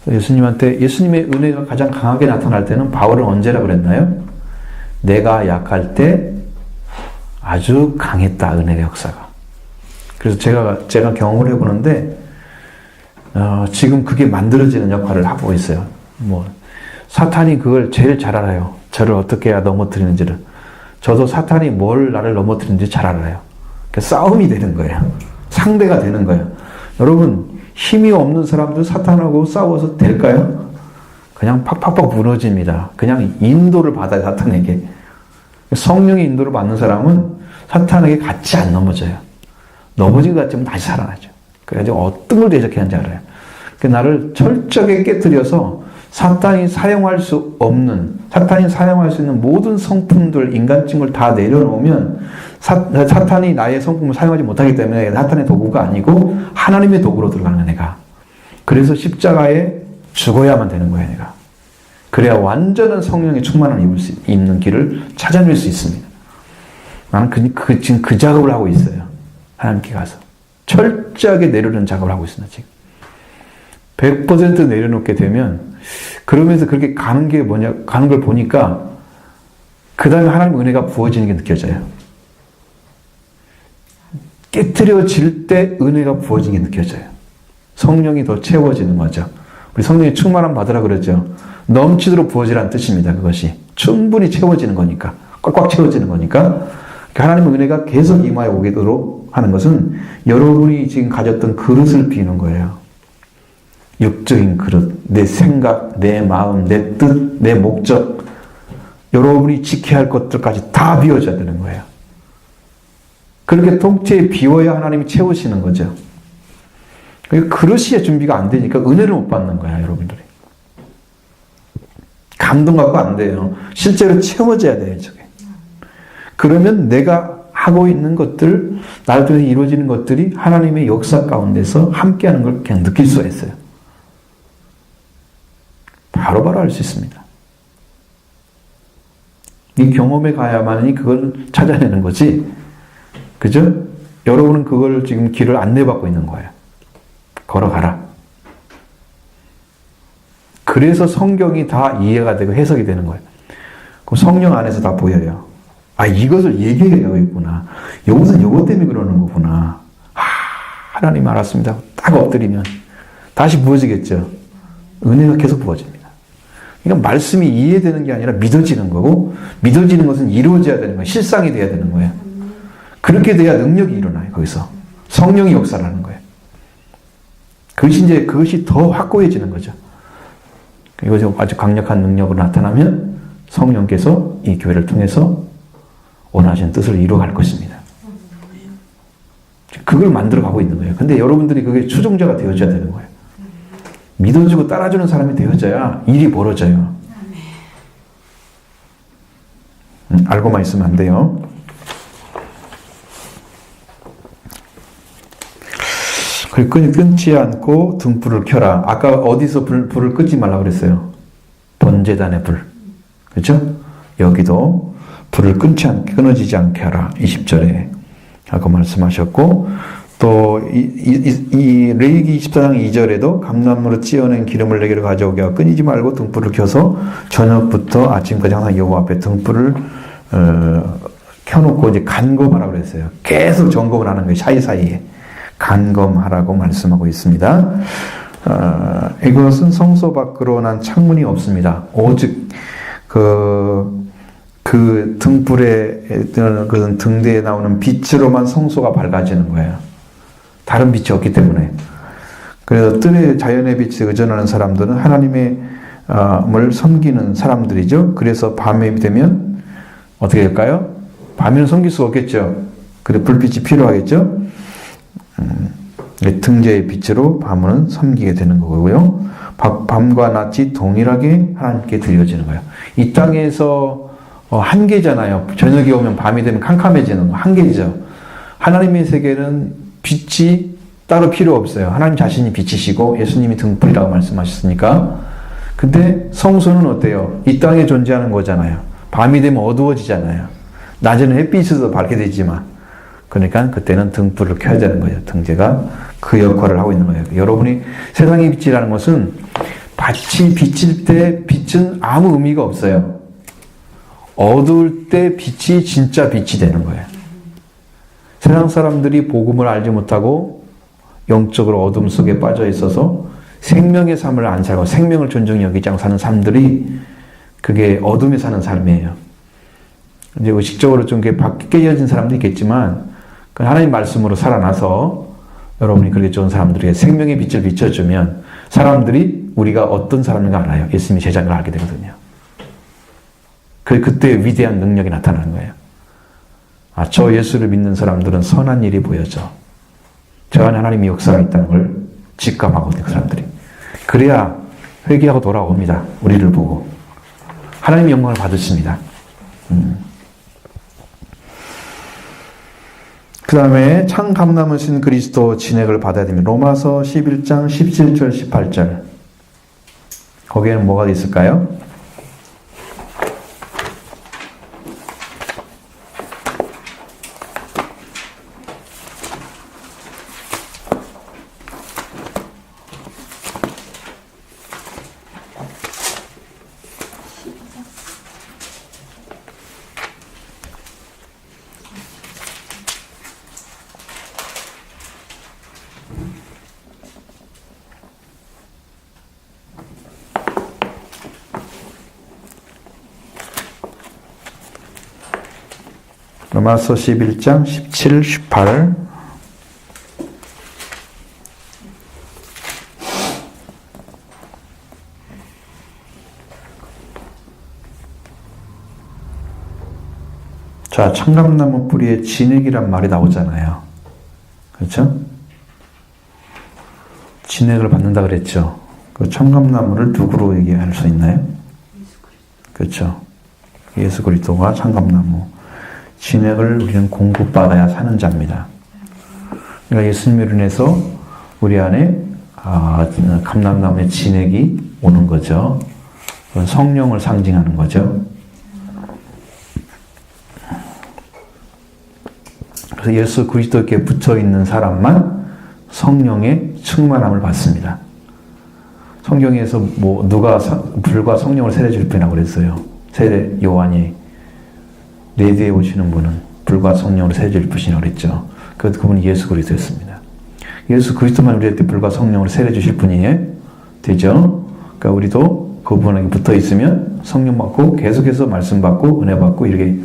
S1: 예수님의 은혜가 가장 강하게 나타날 때는 바울은 언제라고 그랬나요? 내가 약할 때 아주 강했다, 은혜의 역사가. 그래서 제가 경험을 해보는데 지금 그게 만들어지는 역할을 하고 있어요. 뭐 사탄이 그걸 제일 잘 알아요. 저를 어떻게 해야 넘어뜨리는지를. 저도 사탄이 뭘 나를 넘어뜨리는지 잘 알아요. 그러니까 싸움이 되는 거예요. 상대가 되는 거예요. 여러분, 힘이 없는 사람들 사탄하고 싸워서 될까요? 그냥 팍팍팍 무너집니다. 그냥 인도를 받아요, 사탄에게. 성령의 인도를 받는 사람은 사탄에게 같이 안 넘어져요. 넘어진 것 같지만 다시 살아나죠. 그래가지고 어떤 걸 대적하는지 알아요. 나를 철저하게 깨뜨려서 사탄이 사용할 수 있는 모든 성품들, 인간증을 다 내려놓으면 사탄이 나의 성품을 사용하지 못하기 때문에 사탄의 도구가 아니고 하나님의 도구로 들어가는 내가. 그래서 십자가에 죽어야만 되는 거예요, 내가. 그래야 완전한 성령의 충만함을 입는 길을 찾아낼 수 있습니다. 나는 지금 그 작업을 하고 있어요. 하나님께 가서. 철저하게 내려놓는 작업을 하고 있습니다, 지금. 100% 내려놓게 되면, 그러면서 그렇게 가는 걸 보니까, 그 다음에 하나님의 은혜가 부어지는 게 느껴져요. 깨트려질 때 은혜가 부어지는 게 느껴져요. 성령이 더 채워지는 거죠. 우리 성령의 충만함 받으라 그러죠. 넘치도록 부어지라는 뜻입니다, 그것이. 충분히 채워지는 거니까. 꽉꽉 채워지는 거니까. 하나님의 은혜가 계속 임하여 오도록 하는 것은 여러분이 지금 가졌던 그릇을 비우는 거예요. 육적인 그릇, 내 생각, 내 마음, 내 뜻, 내 목적, 여러분이 지켜야 할 것들까지 다 비워져야 되는 거예요. 그렇게 통째에 비워야 하나님이 채우시는 거죠. 그릇이 준비가 안 되니까 은혜를 못 받는 거야, 여러분들이. 감동 갖고 안 돼요. 실제로 채워져야 돼요, 저게. 그러면 내가 하고 있는 것들, 나를 통해서 이루어지는 것들이 하나님의 역사 가운데서 함께하는 걸 그냥 느낄 수가 있어요. 바로바로 알 수 있습니다. 이 경험에 가야만이 그걸 찾아내는 거지. 그죠? 여러분은 그걸 지금 길을 안내받고 있는 거예요. 걸어가라. 그래서 성경이 다 이해가 되고 해석이 되는 거예요. 그럼 성령 안에서 다 보여요. 아, 이것을 얘기해야 있구나. 이것은 이것 때문에 그러는 거구나. 하나님 알았습니다. 딱 엎드리면 다시 부어지겠죠. 은혜가 계속 부어집니다. 그러니까 말씀이 이해되는 게 아니라 믿어지는 거고, 믿어지는 것은 이루어져야 되는 거예요. 실상이 돼야 되는 거예요. 그렇게 돼야 능력이 일어나요. 거기서 성령이 역사를 하는 거예요. 그것이 더 확고해지는 거죠. 이것이 아주 강력한 능력으로 나타나면 성령께서 이 교회를 통해서 원하시는 뜻을 이루어갈 것입니다. 그걸 만들어 가고 있는 거예요. 근데 여러분들이 그게 추종자가 되어줘야 되는 거예요. 믿어주고 따라주는 사람이 되어져야 일이 벌어져요. 알고만 있으면 안 돼요. 끊지 않고 등불을 켜라. 아까 어디서 불을 끄지 말라고 그랬어요? 번제단의 불. 그렇죠? 여기도 불을 끊어지지 않게 하라. 20절에 아까 말씀하셨고, 또 이 레위기 24장 2절에도 감람으로 찌어낸 기름을 내게로 가져오게 하고 끊이지 말고 등불을 켜서 저녁부터 아침까지 항상 여호와 앞에 등불을 켜놓고 이제 간검하라고 그랬어요. 계속 점검을 하는 거예요. 사이사이에. 간검하라고 말씀하고 있습니다. 이것은 성소 밖으로 난 창문이 없습니다. 오직 그 등불에 그 등대에 나오는 빛으로만 성소가 밝아지는 거예요. 다른 빛이 없기 때문에. 그래서 뜰의 자연의 빛에 의존하는 사람들은 하나님의 을 섬기는 사람들이죠. 그래서 밤에 되면 어떻게 될까요? 밤에는 섬길 수가 없겠죠. 그래 불빛이 필요하겠죠. 등재의 빛으로 밤은 섬기게 되는 거고요. 밤과 낮이 동일하게 하나님께 드려지는 거예요. 이 땅에서 한계잖아요. 저녁이 오면 밤이 되면 캄캄해지는 거 한계죠. 하나님의 세계는 빛이 따로 필요 없어요. 하나님 자신이 빛이시고 예수님이 등불이라고 말씀하셨으니까. 근데 성소는 어때요? 이 땅에 존재하는 거잖아요. 밤이 되면 어두워지잖아요. 낮에는 햇빛에서 밝게 되지만, 그러니까 그때는 등불을 켜야 되는 거예요. 등재가 그 역할을 하고 있는 거예요. 여러분이 세상의 빛이라는 것은 빛이 비칠 때 빛은 아무 의미가 없어요. 어두울 때 빛이 진짜 빛이 되는 거예요. 세상 사람들이 복음을 알지 못하고 영적으로 어둠 속에 빠져 있어서 생명의 삶을 안 살고 생명을 존중히 여기지 않고 사는 삶들이 그게 어둠에 사는 삶이에요. 이제 의식적으로 좀 깨어진 사람도 있겠지만 그 하나님 말씀으로 살아나서 여러분이 그렇게 좋은 사람들에게 생명의 빛을 비춰주면 사람들이 우리가 어떤 사람인가 알아요. 예수님의 제자를 알게 되거든요. 그때 위대한 능력이 나타나는 거예요. 아, 저 예수를 믿는 사람들은 선한 일이 보여져. 저 안에 하나님의 역사가 있다는 걸 직감하거든요. 그 사람들이. 그래야 회개하고 돌아옵니다. 우리를 보고. 하나님의 영광을 받으십니다. 그 다음에 참 감남으신 그리스도 진액을 받아야 됩니다. 로마서 11장 17절 18절 거기에는 뭐가 있을까요? 로마서 11장 17, 18 자, 청감나무 뿌리에 진액이란 말이 나오잖아요. 그렇죠? 진액을 받는다 그랬죠. 그 청감나무를 누구로 얘기할 수 있나요? 그렇죠. 예수 그리스도가 청감나무. 진액을 우리는 공급받아야 사는 자입니다. 그러니까 예수님으로 인해서 우리 안에 감람나무의 진액이 오는 거죠. 성령을 상징하는 거죠. 그래서 예수 그리스도께 붙어 있는 사람만 성령의 충만함을 받습니다. 성경에서 누가 불과 성령을 세례 줄 뿐이라고 그랬어요. 세례 요한이 레드에 오시는 분은 불과 성령으로 세례 줄 뿐이라고 그랬죠. 그분이 예수 그리스도였습니다. 예수 그리스도만 우리한테 불과 성령으로 세례 주실 분이에요. 되죠? 그러니까 우리도 그분에게 붙어 있으면 성령 받고 계속해서 말씀 받고 은혜 받고 이렇게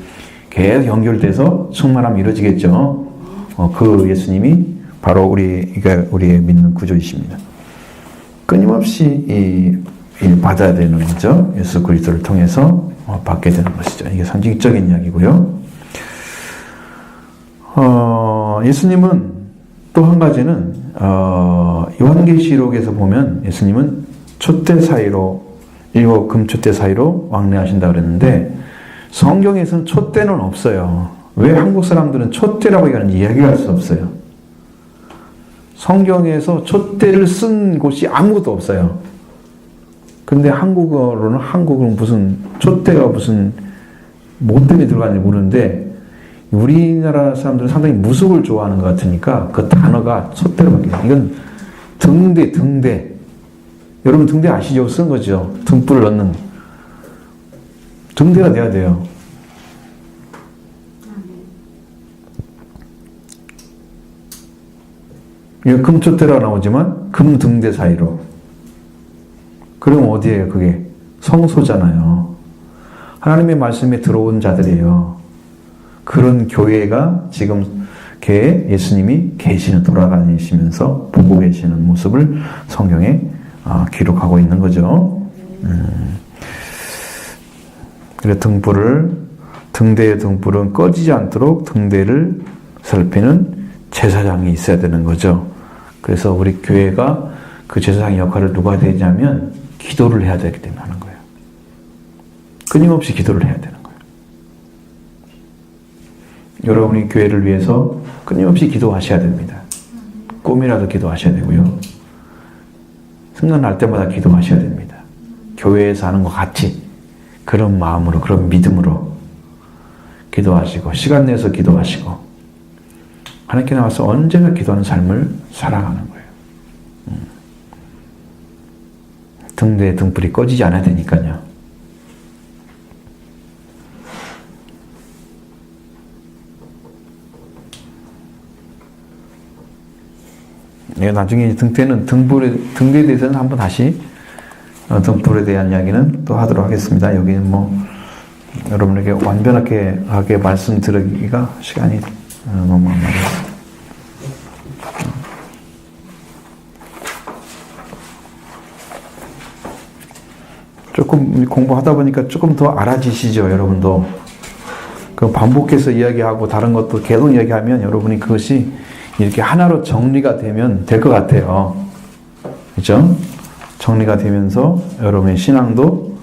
S1: 계속 연결돼서 충만함이 이루어지겠죠. 그 예수님이 바로 우리의 믿는 구주이십니다. 끊임없이 받아야 되는 거죠. 예수 그리스도를 통해서 받게 되는 것이죠. 이게 상징적인 이야기고요. 예수님은 또 한 가지는 요한계시록에서 보면 예수님은 촛대 사이로 일곱 금촛대 사이로 왕래하신다 그랬는데 성경에서는 촛대는 없어요. 왜 한국 사람들은 촛대라고 얘기하는지 이야기할 수 없어요. 성경에서 촛대를 쓴 곳이 아무것도 없어요. 근데 한국어로는 무슨 촛대가 무슨 뭐 때문에 들어가는지 모르는데 우리나라 사람들은 상당히 무속을 좋아하는 것 같으니까 그 단어가 촛대로 바뀌어요. 이건 등대. 여러분 등대 아시죠? 쓴 거죠. 등불을 넣는. 등대가 돼야 돼요. 이거 금촛대라고 나오지만 금등대 사이로. 그럼 어디에요? 그게 성소잖아요. 하나님의 말씀에 들어온 자들이에요. 그런 교회가 지금 예수님이 계시는 돌아다니시면서 보고 계시는 모습을 성경에 기록하고 있는 거죠. 그래서 등대의 등불은 꺼지지 않도록 등대를 살피는 제사장이 있어야 되는 거죠. 그래서 우리 교회가 그 제사장의 역할을 누가 되냐면 기도를 해야 되기 때문에 하는 거예요. 끊임없이 기도를 해야 되는 거예요. 여러분이 교회를 위해서 끊임없이 기도하셔야 됩니다. 꿈이라도 기도하셔야 되고요. 생각날 때마다 기도하셔야 됩니다. 교회에서 하는 것 같이 그런 마음으로 그런 믿음으로 기도하시고 시간 내서 기도하시고 하나님께 나와서 언제나 기도하는 삶을 살아가는 거예요. 등대에 등불이 꺼지지 않아야 되니까요. 예, 나중에 등불에 대해서는 한번 다시 등불에 대한 이야기는 또 하도록 하겠습니다. 여기는 뭐 여러분에게 완벽하게 말씀드리기가 시간이 너무 안 맞아요. 조금 공부하다 보니까 조금 더 알아지시죠, 여러분도. 그 반복해서 이야기하고 다른 것도 계속 이야기하면 여러분이 그것이 이렇게 하나로 정리가 되면 될 것 같아요. 그죠? 정리가 되면서 여러분의 신앙도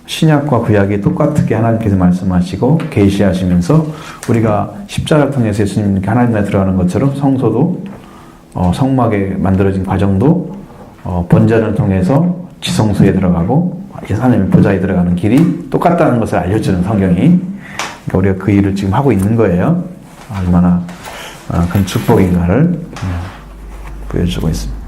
S1: 신약과 구약이 똑같게 하나님께서 말씀하시고 계시하시면서 우리가 십자가를 통해서 예수님 이렇게 하나님 나라에 들어가는 것처럼 성소도 성막에 만들어진 과정도 번제를 통해서 지성소에 들어가고 하나님의 보좌에 들어가는 길이 똑같다는 것을 알려주는 성경이, 그러니까 우리가 그 일을 지금 하고 있는 거예요. 얼마나 큰 축복인가를 보여주고 있습니다.